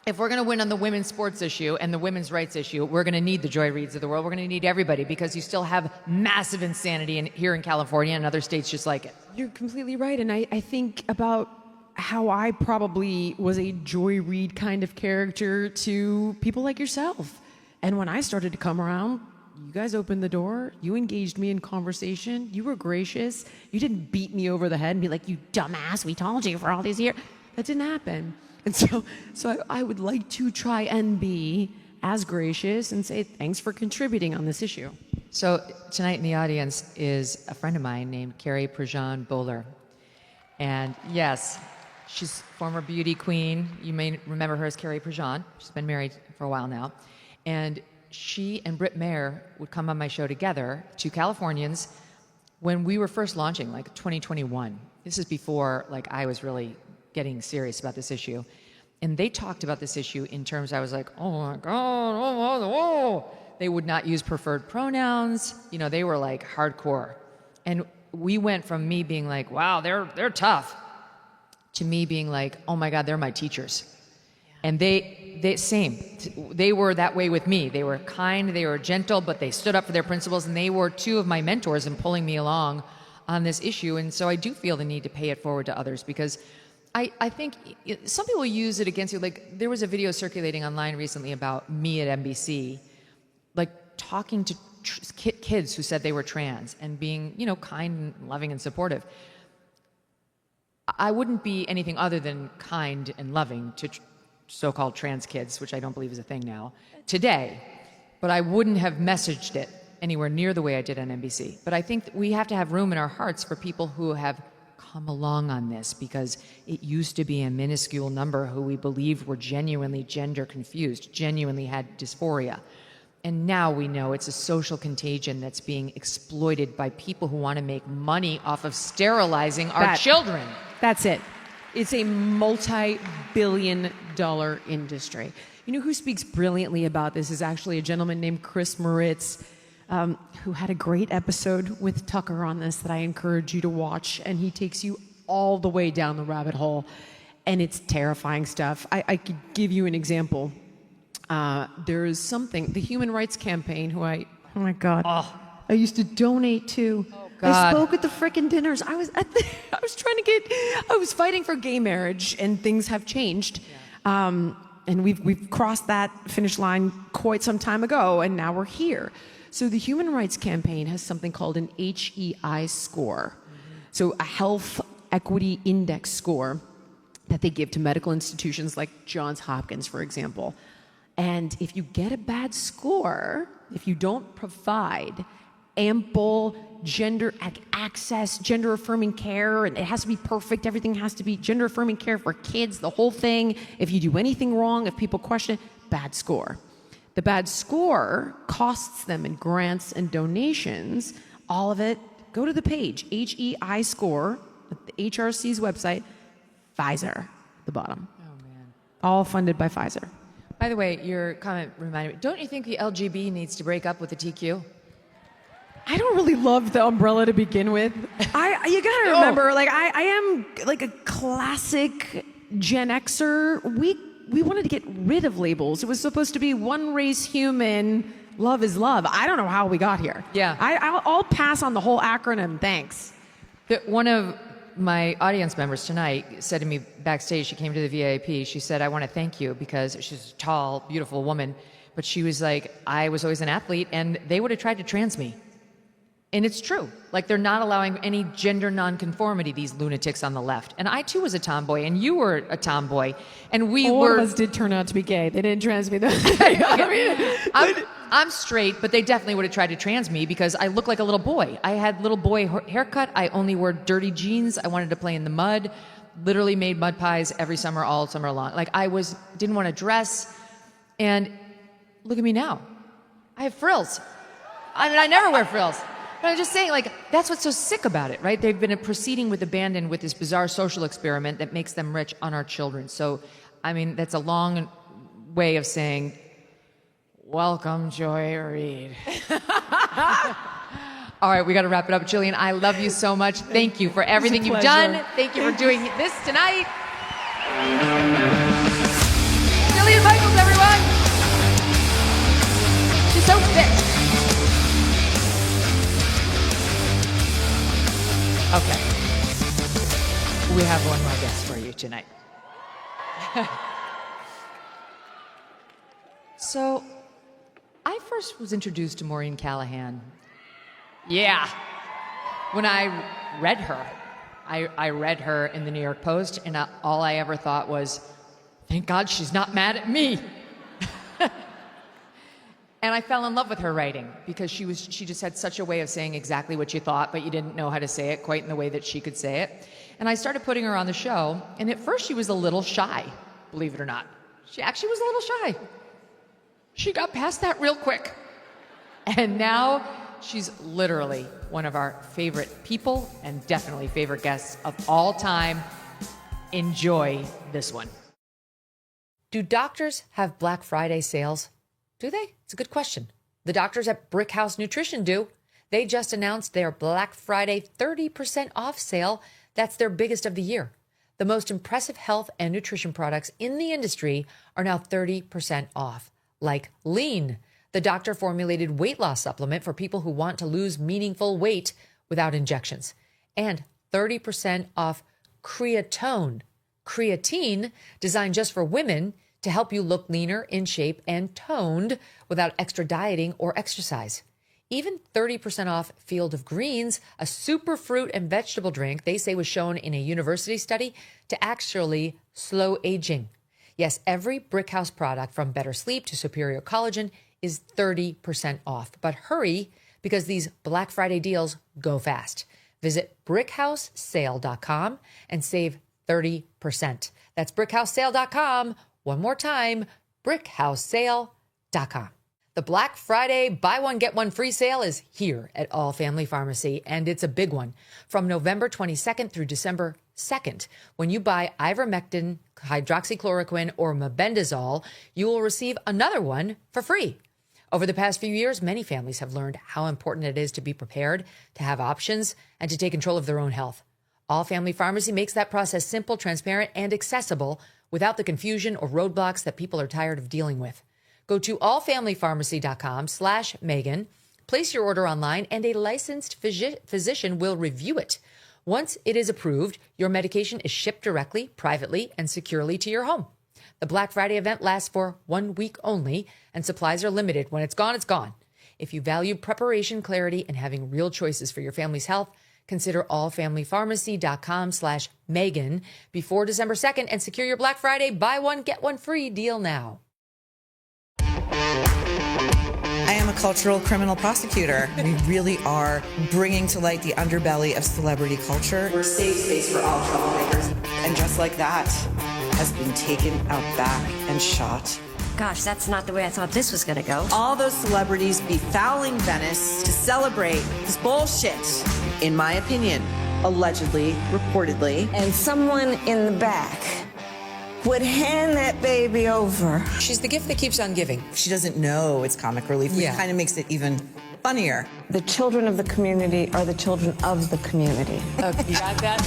if we're going to win on the women's sports issue and the women's rights issue, we're going to need the Joy Reids of the world. We're going to need everybody, because you still have massive insanity here in California and other states just like it. You're completely right. And I think about how I probably was a Joy Reid kind of character to people like yourself. And when I started to come around, you guys opened the door. You engaged me in conversation. You were gracious. You didn't beat me over the head and be like, you dumbass, we told you for all these years. That didn't happen. And so I would like to try and be as gracious and say thanks for contributing on this issue. So tonight in the audience is a friend of mine named Carrie Prejean Bowler. And yes, she's former beauty queen. You may remember her as Carrie Prejean. She's been married for a while now. And she and Britt Mayer would come on my show together, two Californians, when we were first launching, like 2021. This is before I was really getting serious about this issue. And they talked about this issue in terms I was like, oh my God, oh. They would not use preferred pronouns. They were like hardcore. And we went from me being like, wow, they're tough, to me being like, oh my God, they're my teachers. Yeah. And they were that way with me. They were kind, they were gentle, but they stood up for their principles, and they were two of my mentors in pulling me along on this issue. And so I do feel the need to pay it forward to others, because I think some people use it against you. Like, there was a video circulating online recently about me at NBC, like talking to kids who said they were trans and being, kind and loving and supportive. I wouldn't be anything other than kind and loving to so-called trans kids, which I don't believe is a thing now, today. But I wouldn't have messaged it anywhere near the way I did on NBC. But I think that we have to have room in our hearts for people who have come along on this, because it used to be a minuscule number who we believed were genuinely gender confused, genuinely had dysphoria. And now we know it's a social contagion that's being exploited by people who want to make money off of sterilizing our children. That's it. It's a multi-billion-dollar industry. You know who speaks brilliantly about this is actually a gentleman named Chris Moritz, who had a great episode with Tucker on this that I encourage you to watch, and he takes you all the way down the rabbit hole, and it's terrifying stuff. I could give you an example. There is the Human Rights Campaign, who I used to donate to. Oh, I God. spoke at the frickin' dinners. I was fighting for gay marriage, and things have changed. And we've crossed that finish line quite some time ago, and now we're here. So the Human Rights Campaign has something called an HEI score. So a health equity index score that they give to medical institutions like Johns Hopkins, for example. And if you get a bad score, if you don't provide ample gender access, gender affirming care, and it has to be perfect, everything has to be gender affirming care for kids, the whole thing. If you do anything wrong, if people question it, bad score. The bad score costs them in grants and donations, all of it. Go to the page, HEI score, at the HRC's website, Pfizer, at the bottom. Oh, man. All funded by Pfizer. By the way, your comment reminded me, don't you think the LGB needs to break up with the TQ? I don't really love the umbrella to begin with. You gotta remember, like I am like a classic Gen Xer. We wanted to get rid of labels. It was supposed to be one race human, love is love. I don't know how we got here. Yeah. I'll pass on the whole acronym, thanks. One of my audience members tonight said to me backstage, she came to the VIP, she said, I want to thank you because she's a tall, beautiful woman, but she was like, I was always an athlete and they would have tried to trans me. And it's true. Like, they're not allowing any gender nonconformity, these lunatics on the left. And I, too, was a tomboy, and you were a tomboy. And All of us did turn out to be gay. They didn't trans me, though. I'm straight, but they definitely would have tried to trans me because I look like a little boy. I had little boy haircut. I only wore dirty jeans. I wanted to play in the mud. Literally made mud pies every summer, all summer long. Like, didn't want to dress. And look at me now. I have frills. I never wear frills. But I'm just saying, like, that's what's so sick about it, right? They've been proceeding with abandon with this bizarre social experiment that makes them rich on our children. So, I mean, that's a long way of saying, welcome, Joy Reid. All right, we got to wrap it up. Jillian, I love you so much. Thank you for everything you've done. Thank you for doing this tonight. Jillian Michaels, everyone. She's so fit. Okay. We have one more guest for you tonight. So, I first was introduced to Maureen Callahan. Yeah. When I read her. I read her in the New York Post, and all I ever thought was, thank God she's not mad at me. And I fell in love with her writing because she just had such a way of saying exactly what you thought, but you didn't know how to say it quite in the way that she could say it. And I started putting her on the show, and at first she was a little shy, believe it or not. She actually was a little shy. She got past that real quick. And now she's literally one of our favorite people and definitely favorite guests of all time. Enjoy this one. Do doctors have Black Friday sales? Do they? It's a good question. The doctors at Brick House Nutrition do. They just announced their Black Friday 30% off sale. That's their biggest of the year. The most impressive health and nutrition products in the industry are now 30% off. Like Lean, the doctor-formulated weight loss supplement for people who want to lose meaningful weight without injections. And 30% off Creatone, creatine designed just for women to help you look leaner, in shape, and toned without extra dieting or exercise. Even 30% off Field of Greens, a super fruit and vegetable drink they say was shown in a university study to actually slow aging. Yes, every Brick House product from Better Sleep to Superior Collagen is 30% off. But hurry, because these Black Friday deals go fast. Visit brickhousesale.com and save 30%. That's brickhousesale.com. One more time, brickhousesale.com. The Black Friday buy one, get one free sale is here at All Family Pharmacy, and it's a big one. From November 22nd through December 2nd, when you buy ivermectin, hydroxychloroquine, or mebendazole, you will receive another one for free. Over the past few years, many families have learned how important it is to be prepared, to have options, and to take control of their own health. All Family Pharmacy makes that process simple, transparent, and accessible without the confusion or roadblocks that people are tired of dealing with. Go to allfamilypharmacy.com/Megyn. Place your order online and a licensed physician will review it. Once it is approved, your medication is shipped directly, privately, and securely to your home. The Black Friday event lasts for 1 week only, and supplies are limited. When it's gone, it's gone. If you value preparation, clarity, and having real choices for your family's health, consider allfamilypharmacy.com/Megyn before December 2nd and secure your Black Friday buy one, get one free deal now. I am a cultural criminal prosecutor. We really are bringing to light the underbelly of celebrity culture. We're a safe space for all troublemakers. And just like that, has been taken out back and shot. Gosh, that's not the way I thought this was going to go. All those celebrities befouling Venice to celebrate this bullshit, in my opinion, allegedly, reportedly. And someone in the back would hand that baby over. She's the gift that keeps on giving. She doesn't know it's comic relief, which kind of makes it even funnier. The children of the community are the children of the community. Okay, you got that?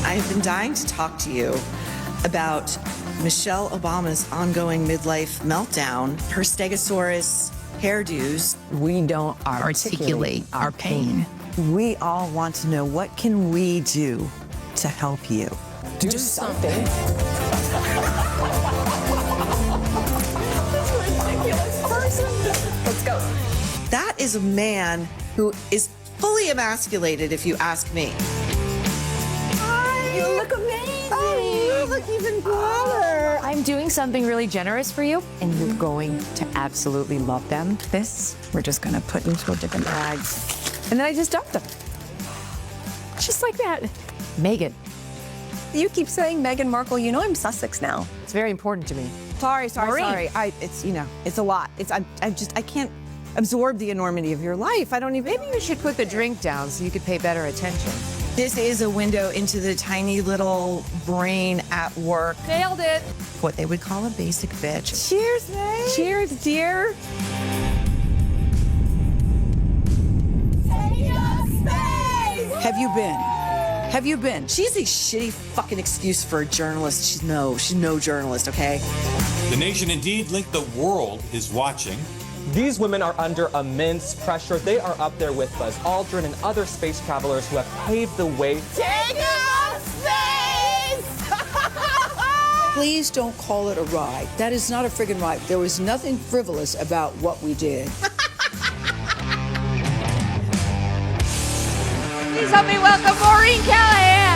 I've been dying to talk to you about Michelle Obama's ongoing midlife meltdown, her Stegosaurus hairdos. We don't articulate our pain. We all want to know, what can we do to help you? Do something. This ridiculous person. Let's go. That is a man who is fully emasculated, if you ask me. You look amazing. Oh, you look even better. I'm doing something really generous for you, and you're going to absolutely love them. This, we're just going to put into a different bag. And then I just dumped them. Just like that. Megyn. You keep saying Meghan Markle. You know I'm Sussex now. It's very important to me. Sorry. Maureen. It's it's a lot. I can't absorb the enormity of your life. I don't even. Maybe you should put the drink down so you could pay better attention. This is a window into the tiny little brain at work. Nailed it. What they would call a basic bitch. Cheers, May. Cheers, dear. Have you been? She's a shitty fucking excuse for a journalist. She's no journalist, okay? The Nation indeed linked the world is watching. These women are under immense pressure. They are up there with Buzz Aldrin and other space travelers who have paved the way. Take up space! Please don't call it a ride. That is not a friggin' ride. There was nothing frivolous about what we did. Please help me welcome Maureen Callahan.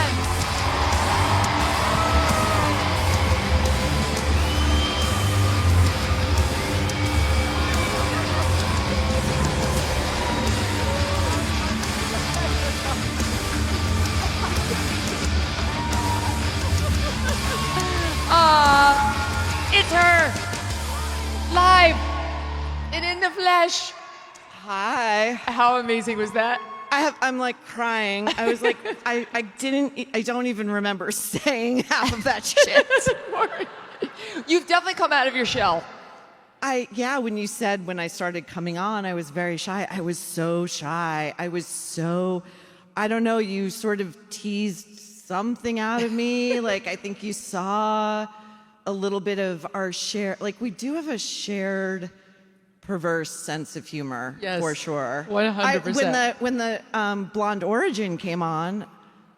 It's her. Live and in the flesh. Hi. How amazing was that? I'm like crying. I was like, I don't even remember saying half of that shit. You've definitely come out of your shell. When you said when I started coming on, I was very shy. I was so shy. I don't know, you sort of teased something out of me. Like, I think you saw a little bit of our share, like we do have a shared perverse sense of humor, yes, for sure. 100%. When the Blonde Origin came on,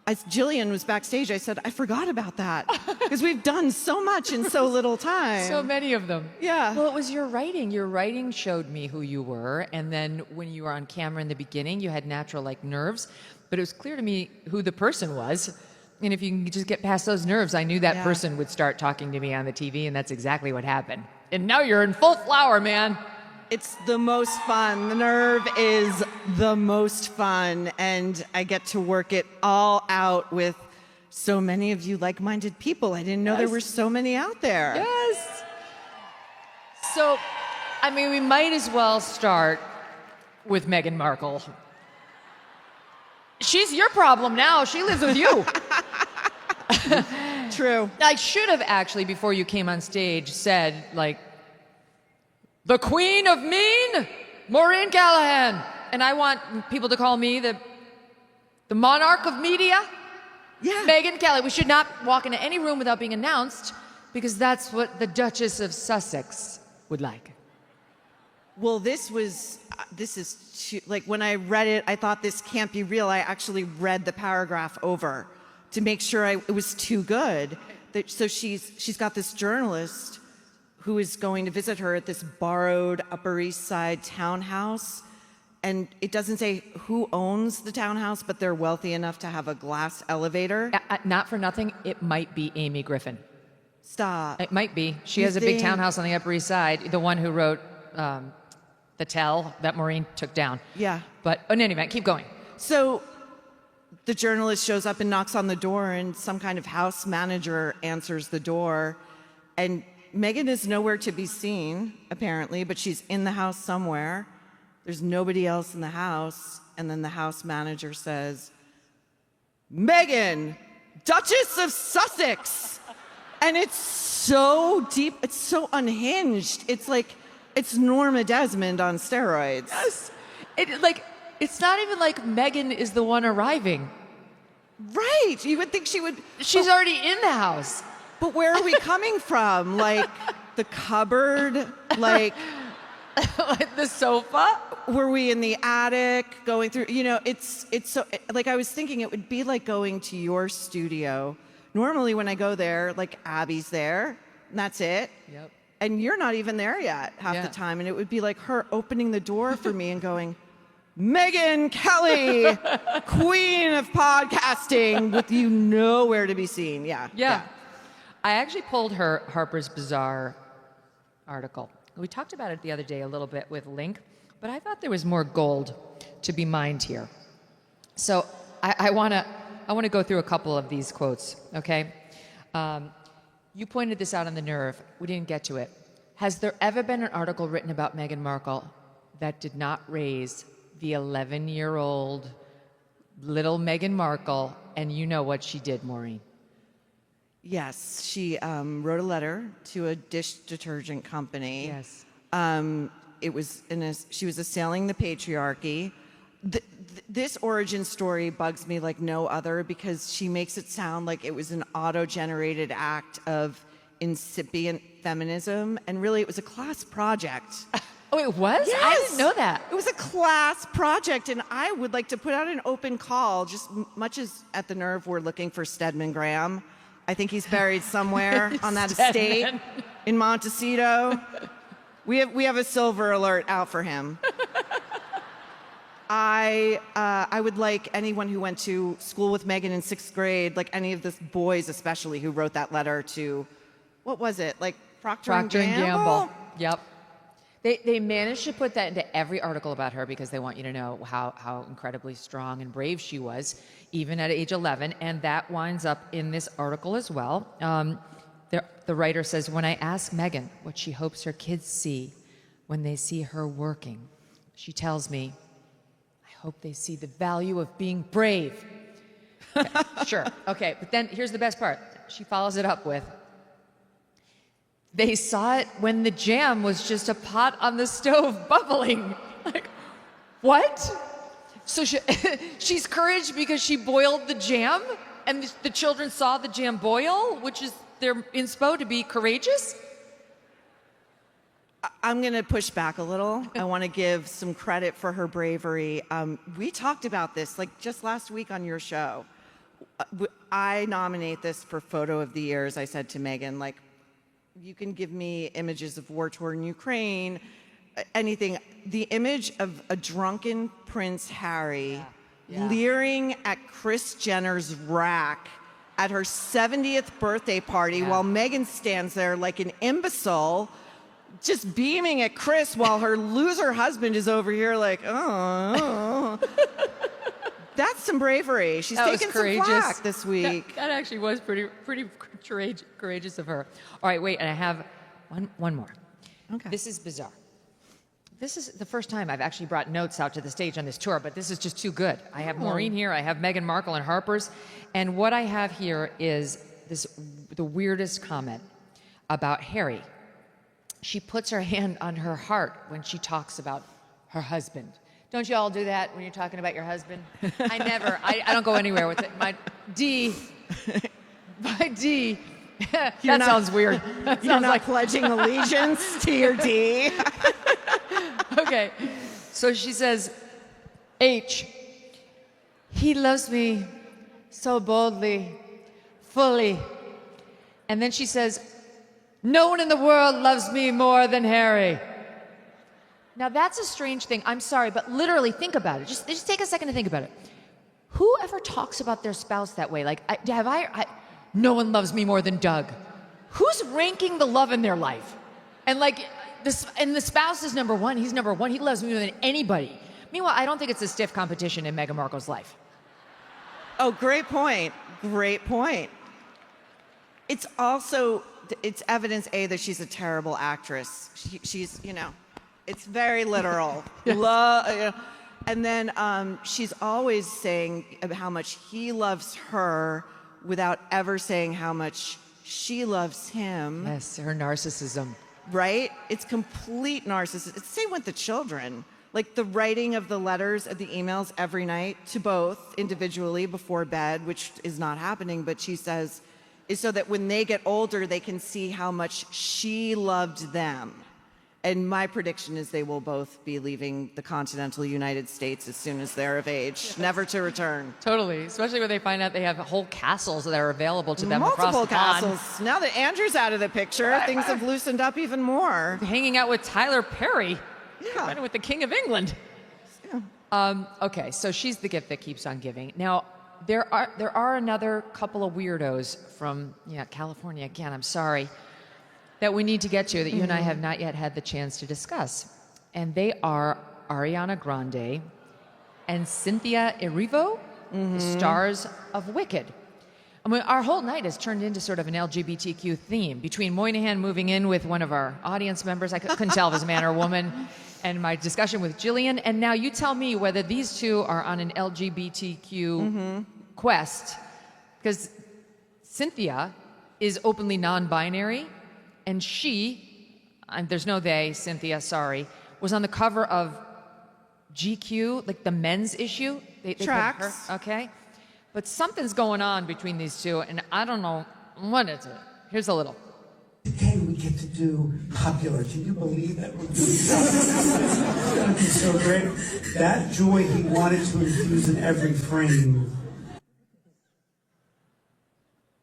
Jillian was backstage. I said, I forgot about that because we've done so much in so little time. So many of them. Yeah. Well, it was your writing. Your writing showed me who you were, and then when you were on camera in the beginning, you had natural nerves, but it was clear to me who the person was. And if you can just get past those nerves, I knew that person would start talking to me on the TV, and that's exactly what happened. And now you're in full flower, man. It's the most fun. The nerve is the most fun, and I get to work it all out with so many of you like-minded people. I didn't know there were so many out there. Yes. So, I mean, we might as well start with Meghan Markle. She's your problem now. She lives with you. True. I should have actually, before you came on stage, said, the Queen of Mean, Maureen Callahan. And I want people to call me the monarch of media, Megyn Kelly. We should not walk into any room without being announced, because that's what the Duchess of Sussex would like. Well, this is like when I read it, I thought this can't be real. I actually read the paragraph over to make sure it was too good. So she's got this journalist who is going to visit her at this borrowed Upper East Side townhouse. And it doesn't say who owns the townhouse, but they're wealthy enough to have a glass elevator. Not for nothing, it might be Amy Griffin. Stop. It might be. She has a big townhouse on the Upper East Side, the one who wrote The Tell that Maureen took down. Yeah. But in any event, keep going. So the journalist shows up and knocks on the door, and some kind of house manager answers the door. And Megyn is nowhere to be seen, apparently, but she's in the house somewhere. There's nobody else in the house. And then the house manager says, "Megyn, Duchess of Sussex." And it's so deep. It's so unhinged. It's like, it's Norma Desmond on steroids. Yes. It's not even like Megyn is the one arriving. Right. You would think she would. She's already in the house. But where are we coming from? Like the cupboard? Like the sofa? Were we in the attic going through? You know, it's so, like, I was thinking it would be like going to your studio. Normally when I go there, like Abby's there, and that's it. Yep. And you're not even there yet half the time. And it would be like her opening the door for me and going, "Megyn Kelly, queen of podcasting, with you nowhere to be seen." Yeah. I actually pulled her Harper's Bazaar article. We talked about it the other day a little bit with Link, but I thought there was more gold to be mined here. So I want to go through a couple of these quotes, okay? You pointed this out on The Nerve. We didn't get to it. Has there ever been an article written about Meghan Markle that did not raise the 11-year-old little Meghan Markle? And you know what she did, Maureen. Yes, she wrote a letter to a dish detergent company. Yes. She was assailing the patriarchy. This origin story bugs me like no other because she makes it sound like it was an auto-generated act of incipient feminism, and really it was a class project. Oh, it was? Yes! I didn't know that. It was a class project, and I would like to put out an open call, just much as at The Nerve we're looking for Stedman Graham. I think he's buried somewhere on that estate in Montecito. We have a silver alert out for him. I would like anyone who went to school with Megyn in 6th grade, like any of the boys especially who wrote that letter to, what was it, like Procter and Gamble? Yep. They managed to put that into every article about her because they want you to know how incredibly strong and brave she was, even at age 11, and that winds up in this article as well. The writer says, "When I ask Megyn what she hopes her kids see when they see her working, she tells me, I hope they see the value of being brave." Okay, sure. Okay, but then here's the best part. She follows it up with, "They saw it when the jam was just a pot on the stove bubbling." Like, what? So she's courage because she boiled the jam and the children saw the jam boil, which is their inspo to be courageous? I'm going to push back a little. I want to give some credit for her bravery. We talked about this like just last week on your show. I nominate this for Photo of the Year, as I said to Megyn, like, you can give me images of war-torn Ukraine, anything. The image of a drunken Prince Harry leering at Kris Jenner's rack at her 70th birthday party while Megyn stands there like an imbecile, just beaming at Kris while her loser husband is over here like, oh. That's some bravery. She's taken some flack this week. That actually was pretty courageous of her. All right, wait, and I have one more. Okay. This is bizarre. This is the first time I've actually brought notes out to the stage on this tour, but this is just too good. I have Maureen here, I have Meghan Markle and Harper's, and what I have here is the weirdest comment about Harry. She puts her hand on her heart when she talks about her husband. Don't you all do that when you're talking about your husband? I don't go anywhere with it. My D. Sounds weird. You're not pledging allegiance to your D. Okay. So she says, H, he loves me so boldly, fully. And then she says, no one in the world loves me more than Harry. Now that's a strange thing. I'm sorry, but literally think about it. Just take a second to think about it. Who ever talks about their spouse that way? Like, no one loves me more than Doug. Who's ranking the love in their life? And like, the spouse is number one. He's number one. He loves me more than anybody. Meanwhile, I don't think it's a stiff competition in Meghan Markle's life. Oh, great point. Great point. It's also, it's evidence, A, that she's a terrible actress. She's, you know, it's very literal. And then she's always saying how much he loves her without ever saying how much she loves him. Yes, her narcissism. Right? It's complete narcissism. It's the same with the children. Like the writing of the letters, of the emails every night to both individually before bed, which is not happening, but she says, is so that when they get older, they can see how much she loved them. And my prediction is they will both be leaving the continental United States as soon as they're of age, never to return. Totally, especially when they find out they have whole castles that are available to them across Multiple the pond. castles. Now that Andrew's out of the picture, things have loosened up even more. Hanging out with Tyler Perry. Yeah. Right, with the King of England. Yeah. Okay, so she's the gift that keeps on giving. Now, there are another couple of weirdos from California. Again, I'm sorry, that we need to get to that you and I have not yet had the chance to discuss, and they are Ariana Grande and Cynthia Erivo, the stars of Wicked. I mean, our whole night has turned into sort of an LGBTQ theme between Moynihan moving in with one of our audience members. I couldn't tell if it was a man or a woman. And my discussion with Jillian. And now you tell me whether these two are on an LGBTQ quest. Because Cynthia is openly non-binary. And she, there's no they, Cynthia, sorry, was on the cover of GQ, like the men's issue. They Tracks. put her, okay. But something's going on between these two, and I don't know what is it. Here's a little. Today we get to do popular. Can you believe that? We're doing popular. It's going to be so great. That joy he wanted to infuse in every frame.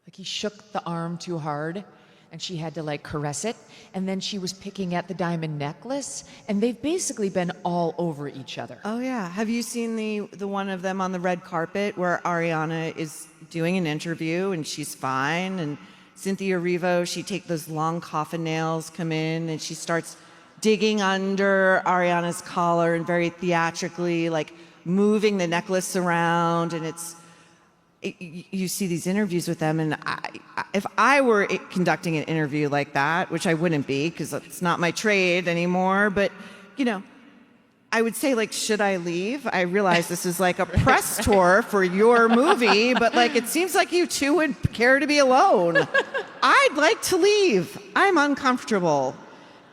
Like he shook the arm too hard, and she had to like caress it, and then she was picking at the diamond necklace, and they've basically been all over each other. Oh yeah, have you seen the one of them on the red carpet where Ariana is doing an interview and she's fine, and Cynthia Erivo, she take those long coffin nails, come in, and she starts digging under Ariana's collar and very theatrically like moving the necklace around, and you see these interviews with them, and if I were conducting an interview like that, which I wouldn't be because it's not my trade anymore, but you know, I would say like, should I leave? I realize this is like a press tour for your movie, but like it seems like you two would care to be alone. I'd like to leave. I'm uncomfortable.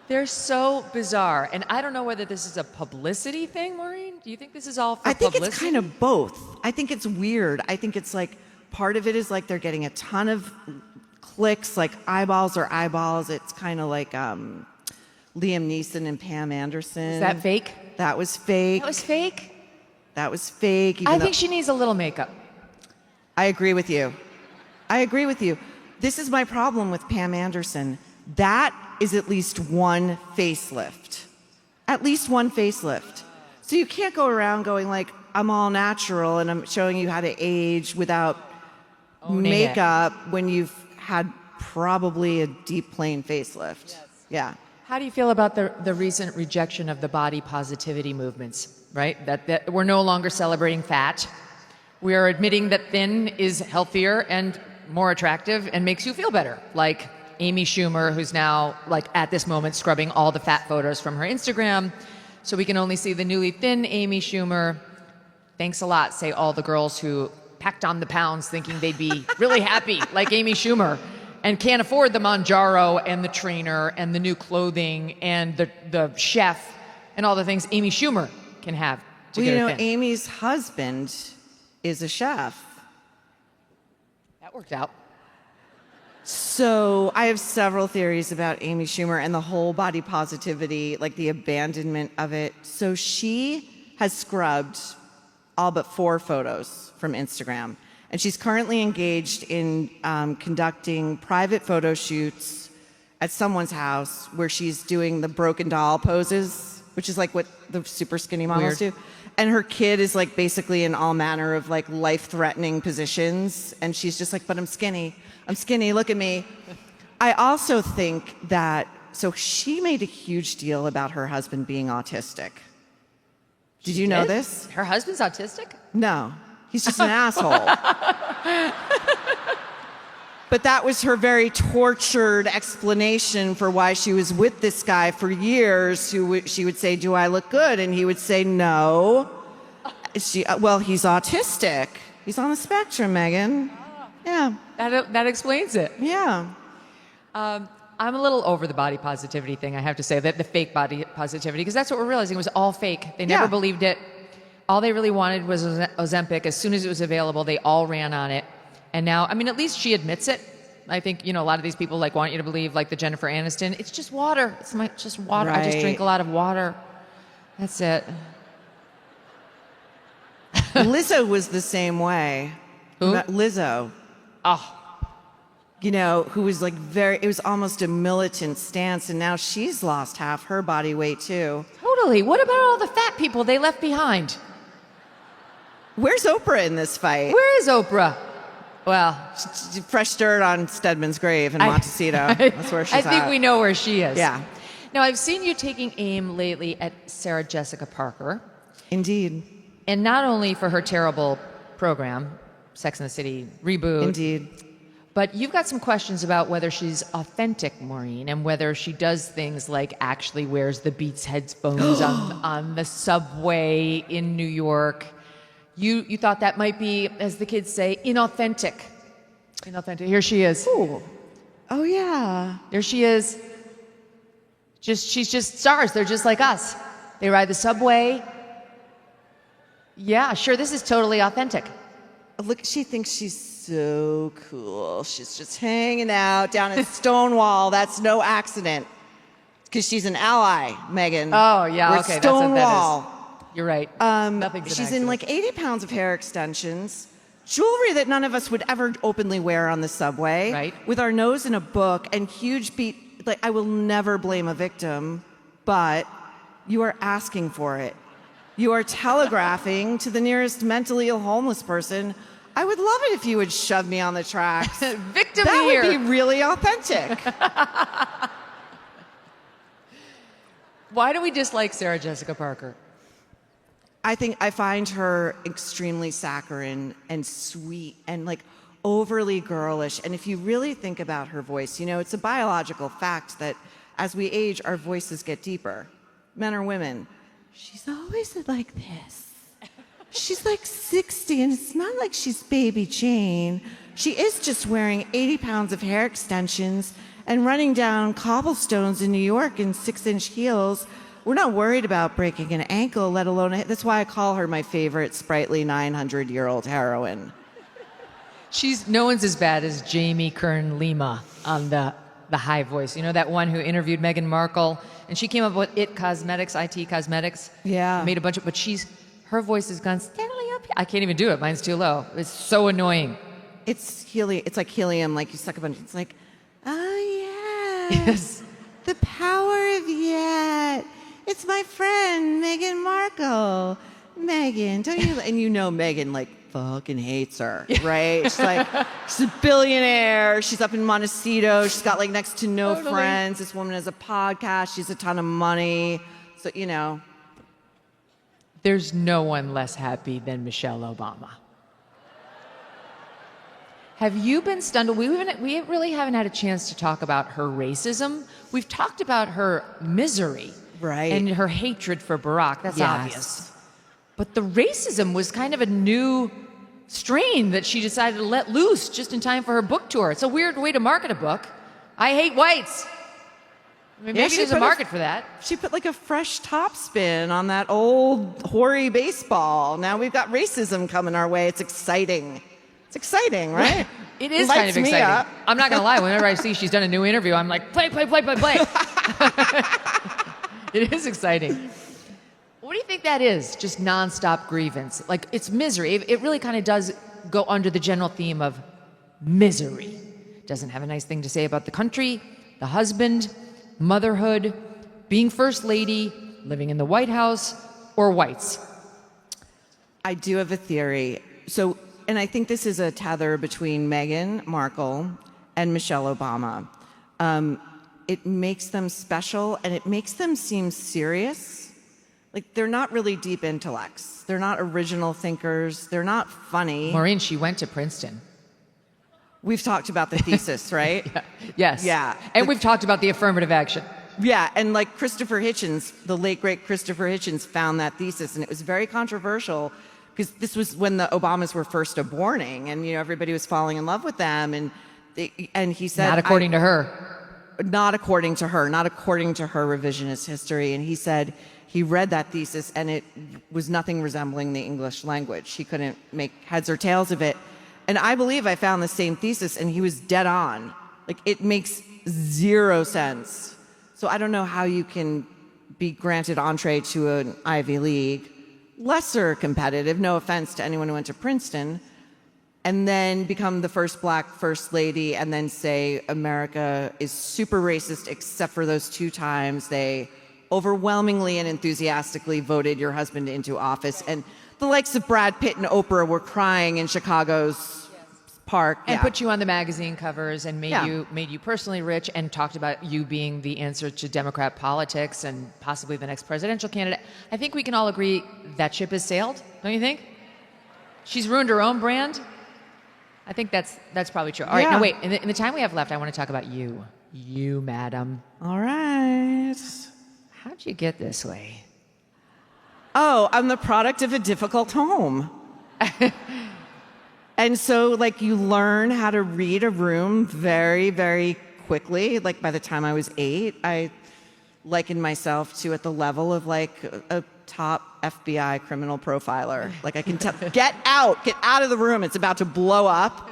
They're so bizarre, and I don't know whether this is a publicity thing, Maureen. Do you think this is all for publicity? I think it's kind of both. I think it's weird. I think it's like part of it is like they're getting a ton of clicks, like eyeballs are eyeballs. It's kind of like Liam Neeson and Pam Anderson. Is that fake? That was fake. That was fake? That was fake. I think she needs a little makeup. I agree with you. I agree with you. This is my problem with Pam Anderson. That is at least one facelift. At least one facelift. So you can't go around going like, I'm all natural and I'm showing you how to age without makeup when you've had probably a deep plane facelift. Yes. Yeah. How do you feel about the recent rejection of the body positivity movements, right? That we're no longer celebrating fat. We are admitting that thin is healthier and more attractive and makes you feel better. Like Amy Schumer, who's now, like at this moment, scrubbing all the fat photos from her Instagram, so we can only see the newly thin Amy Schumer. Thanks a lot, say all the girls who packed on the pounds thinking they'd be really happy, like Amy Schumer, and can't afford the Manjaro and the trainer and the new clothing and the chef and all the things Amy Schumer can have to get her thin. Amy's husband is a chef. That worked out. So I have several theories about Amy Schumer and the whole body positivity, like the abandonment of it. So she has scrubbed all but 4 photos from Instagram. And she's currently engaged in conducting private photo shoots at someone's house where she's doing the broken doll poses, which is like what the super skinny models do. And her kid is like basically in all manner of like life-threatening positions. And she's just like, but I'm skinny, look at me. I also think that, so she made a huge deal about her husband being autistic. Did you know this? Her husband's autistic? No, he's just an asshole. But that was her very tortured explanation for why she was with this guy for years. She would say, do I look good? And he would say, no. Well, he's autistic. He's on the spectrum, Megyn. Yeah. That explains it. Yeah. I'm a little over the body positivity thing, I have to say, that the fake body positivity, because that's what we're realizing. It was all fake. They never believed it. All they really wanted was Ozempic. As soon as it was available, they all ran on it. And now, I mean, at least she admits it. I think, you know, a lot of these people like want you to believe, like the Jennifer Aniston, it's just water. It's just water. Right. I just drink a lot of water. That's it. Lizzo was the same way. Who? Lizzo. Oh. You know, who was like it was almost a militant stance, and now she's lost half her body weight too. Totally. What about all the fat people they left behind? Where's Oprah in this fight? Where is Oprah? Well, fresh dirt on Stedman's grave in Montecito. That's where she's at. I think we know where she is. Yeah. Now, I've seen you taking aim lately at Sarah Jessica Parker. Indeed. And not only for her terrible program, Sex and the City reboot. Indeed. But you've got some questions about whether she's authentic, Maureen, and whether she does things like actually wears the Beats headphones on the subway in New York. You thought that might be, as the kids say, inauthentic. Inauthentic. Here she is. Ooh. Oh, yeah. There she is. She's just stars. They're just like us. They ride the subway. Yeah, sure, this is totally authentic. Look, she thinks she's so cool. She's just hanging out down at Stonewall. That's no accident. Because she's an ally, Megyn. Oh, yeah, We're okay. Stonewall. That's what that is. You're right. She's in like 80 pounds of hair extensions, jewelry that none of us would ever openly wear on the subway, right? With our nose in a book and huge beat. Like, I will never blame a victim, but you are asking for it. You are telegraphing to the nearest mentally ill homeless person, I would love it if you would shove me on the tracks. Victim that here. Would be really authentic. Why do we dislike Sarah Jessica Parker? I find her extremely saccharine and sweet and like overly girlish. And if you really think about her voice, you know, it's a biological fact that as we age, our voices get deeper, men or women. She's always like this. She's like 60, and it's not like she's baby Jane. She is just wearing 80 pounds of hair extensions and running down cobblestones in New York in 6-inch heels. We're not worried about breaking an ankle, let alone that's why I call her my favorite sprightly 900-year-old heroine. No one's as bad as Jamie Kern Lima on the high voice. You know, that one who interviewed Meghan Markle, and she came up with IT Cosmetics. Yeah. Made a bunch of, but her voice has gone steadily up. I can't even do it. Mine's too low. It's so annoying. It's like helium, like you suck a bunch. It's like, oh yeah. Yes. The power of yet. It's my friend, Meghan Markle. Megyn, don't you? And you know Megyn, like, fucking hates her, right? She's like, she's a billionaire. She's up in Montecito. She's got, like, next to no friends. This woman has a podcast. She has a ton of money. So, you know. There's no one less happy than Michelle Obama. Have you been stunned? We really haven't had a chance to talk about her racism. We've talked about her misery. Right. And her hatred for Barack. That's obvious. But the racism was kind of a new strain that she decided to let loose just in time for her book tour. It's a weird way to market a book. I hate whites. I mean, maybe there's a market for that. She put like a fresh top spin on that old hoary baseball. Now we've got racism coming our way. It's exciting. It's exciting, right? It is Lights kind of me exciting. up. I'm not going to lie. Whenever I see she's done a new interview, I'm like, play. It is exciting. What do you think that is? Just nonstop grievance. Like, it's misery. It really kind of does go under the general theme of misery. Doesn't have a nice thing to say about the country, the husband, motherhood, being first lady, living in the White House, or whites. I do have a theory. So, and I think this is a tether between Meghan Markle and Michelle Obama. It makes them special, and it makes them seem serious. Like, they're not really deep intellects. They're not original thinkers. They're not funny. Maureen, she went to Princeton. We've talked about the thesis, right? Yes. Yeah. And we've talked about the affirmative action. Yeah, and like Christopher Hitchens, the late great Christopher Hitchens, found that thesis, and it was very controversial because this was when the Obamas were first aborting, and everybody was falling in love with them, and he said, Not according to her. Not according to her revisionist history, and he said he read that thesis and it was nothing resembling the English language. He couldn't make heads or tails of it. And I believe I found the same thesis, and he was dead on. Like, it makes zero sense. So I don't know how you can be granted entree to an Ivy League, lesser competitive, no offense to anyone who went to Princeton, and then become the first black first lady and then say America is super racist except for those 2 times they overwhelmingly and enthusiastically voted your husband into office. And the likes of Brad Pitt and Oprah were crying in Chicago's park. And put you on the magazine covers and made you personally rich and talked about you being the answer to Democrat politics and possibly the next presidential candidate. I think we can all agree that ship has sailed, don't you think? She's ruined her own brand. I think that's probably true. All right, now wait. In the time we have left, I want to talk about you. You, madam. All right. How'd you get this way? Oh, I'm the product of a difficult home. And so, like, you learn how to read a room very, very quickly. Like, by the time I was 8, I likened myself to at the level of, like, a top FBI criminal profiler. Like, I can tell, get out of the room. It's about to blow up.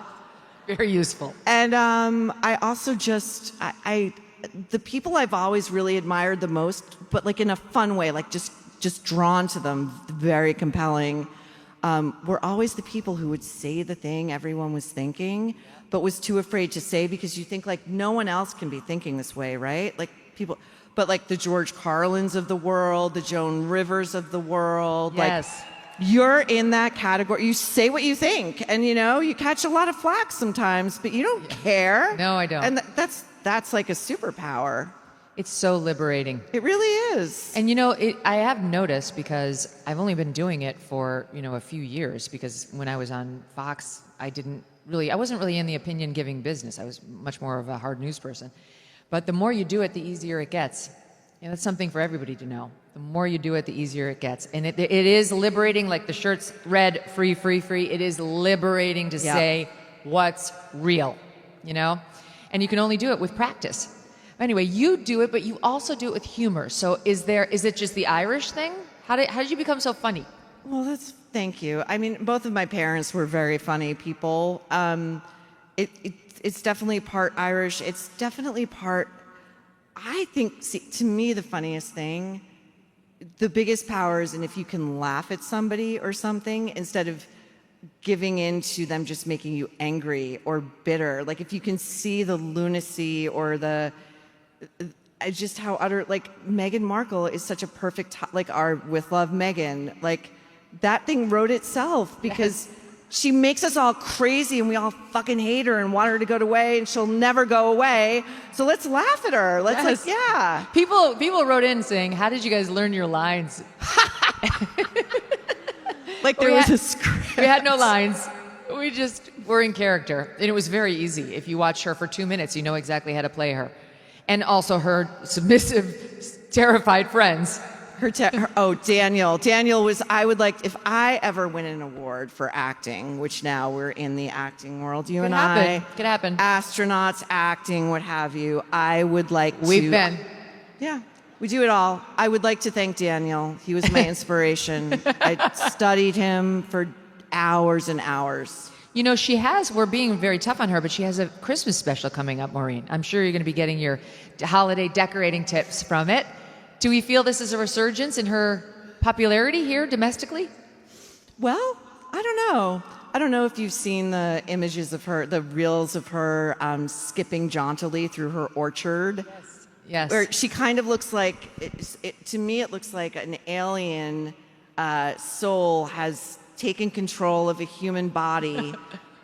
Very useful. And I also just, the people I've always really admired the most, but, like, in a fun way, like, just drawn to them, very compelling, were always the people who would say the thing everyone was thinking, but was too afraid to say because you think, like, no one else can be thinking this way, right? Like, people, but, like, the George Carlins of the world, the Joan Rivers of the world. Yes. Like, you're in that category. You say what you think, and, you catch a lot of flack sometimes, but you don't care. No, I don't. And that's like a superpower. It's so liberating. It really is. And I have noticed, because I've only been doing it for, a few years, because when I was on Fox, I wasn't really in the opinion giving business. I was much more of a hard news person. But the more you do it, the easier it gets. That's something for everybody to know. The more you do it, the easier it gets. And it is liberating, like the shirt's red, free, free, free. It is liberating to say what's real, And you can only do it with practice. Anyway, you do it, but you also do it with humor. So is it just the Irish thing? How did you become so funny? Well, thank you. I mean, both of my parents were very funny people. It's definitely part Irish. It's definitely part, I think, to me, the funniest thing, the biggest power is if you can laugh at somebody or something instead of giving in to them just making you angry or bitter. Like, if you can see the lunacy or just how utter, like, Meghan Markle is such a perfect, like, our With Love Meghan, like, that thing wrote itself because she makes us all crazy and we all fucking hate her and want her to go away and she'll never go away. So let's laugh at her. Let's People wrote in saying, how did you guys learn your lines? Like, there was a script. We had no lines. We just were in character. And it was very easy. If you watch her for 2 minutes, you know exactly how to play her. And also her submissive, terrified friends. Daniel. Daniel was, I would like, if I ever win an award for acting, which now we're in the acting world, you and I. Could happen. Astronauts, acting, what have you. I would like to. We've been. Yeah, we do it all. I would like to thank Daniel. He was my inspiration. I studied him for hours and hours. You know, we're being very tough on her, but she has a Christmas special coming up, Maureen. I'm sure you're going to be getting your holiday decorating tips from it. Do we feel this is a resurgence in her popularity here domestically? Well, I don't know. I don't know if you've seen the images of her, the reels of her skipping jauntily through her orchard. Yes. Where she kind of looks like, to me, it looks like an alien soul has taken control of a human body,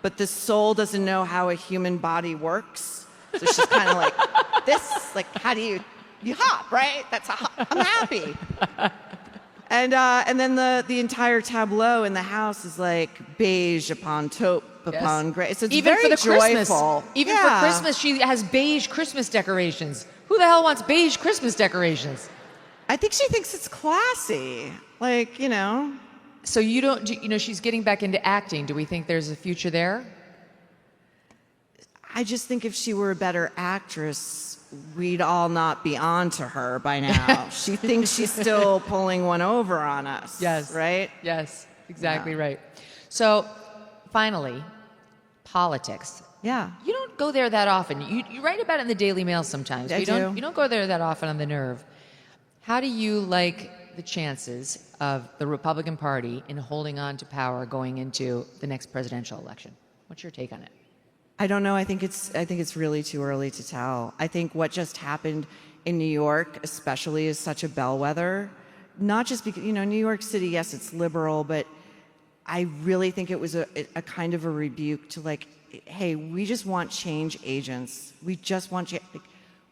but the soul doesn't know how a human body works. So she's kind of like, this, like, how do you hop, right? That's I'm happy. And then the entire tableau in the house is like beige upon taupe upon gray. So it's even very for the joyful. Christmas, even for Christmas, she has beige Christmas decorations. Who the hell wants beige Christmas decorations? I think she thinks it's classy. Like, you know. So she's getting back into acting. Do we think there's a future there? I just think if she were a better actress, we'd all not be on to her by now. She thinks she's still pulling one over on us. Yes. Right? Yes, exactly right. So, finally, politics. Yeah. You don't go there that often. You write about it in the Daily Mail sometimes. I You do. don't go there that often on the Nerve. How do you like the chances of the Republican Party in holding on to power going into the next presidential election? What's your take on it? I don't know. I think it's really too early to tell. I think what just happened in New York, especially, is such a bellwether. Not just because, New York City, yes, it's liberal, but I really think it was a kind of a rebuke to like, hey, we just want change agents. We just want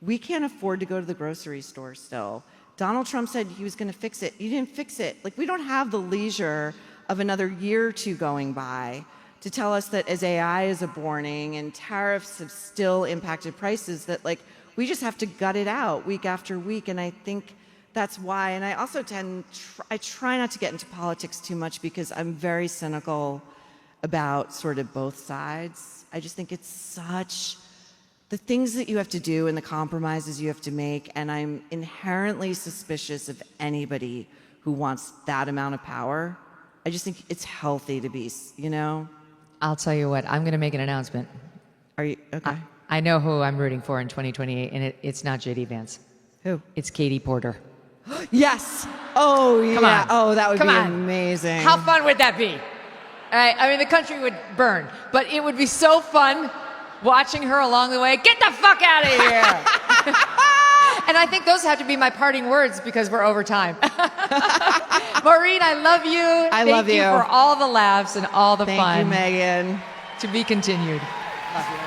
we can't afford to go to the grocery store still. Donald Trump said he was going to fix it. You didn't fix it. Like, we don't have the leisure of another year or two going by to tell us that as AI is aborting and tariffs have still impacted prices, that like we just have to gut it out week after week. And I think that's why. And I also I try not to get into politics too much because I'm very cynical about sort of both sides. I just think it's such the things that you have to do and the compromises you have to make. And I'm inherently suspicious of anybody who wants that amount of power. I just think it's healthy to be, I'll tell you what, I'm going to make an announcement. Are you? Okay. I know who I'm rooting for in 2028, and it's not J.D. Vance. Who? It's Katie Porter. Yes. Oh, yeah. Come on. Oh, that would Come be on. amazing. How fun would that be? I mean, the country would burn, but it would be so fun watching her along the way. Get the fuck out of here! And I think those have to be my parting words because we're over time. Maureen, I love you. I love you. Thank you for all the laughs and all the fun. Thank you, Megyn. To be continued. Love you.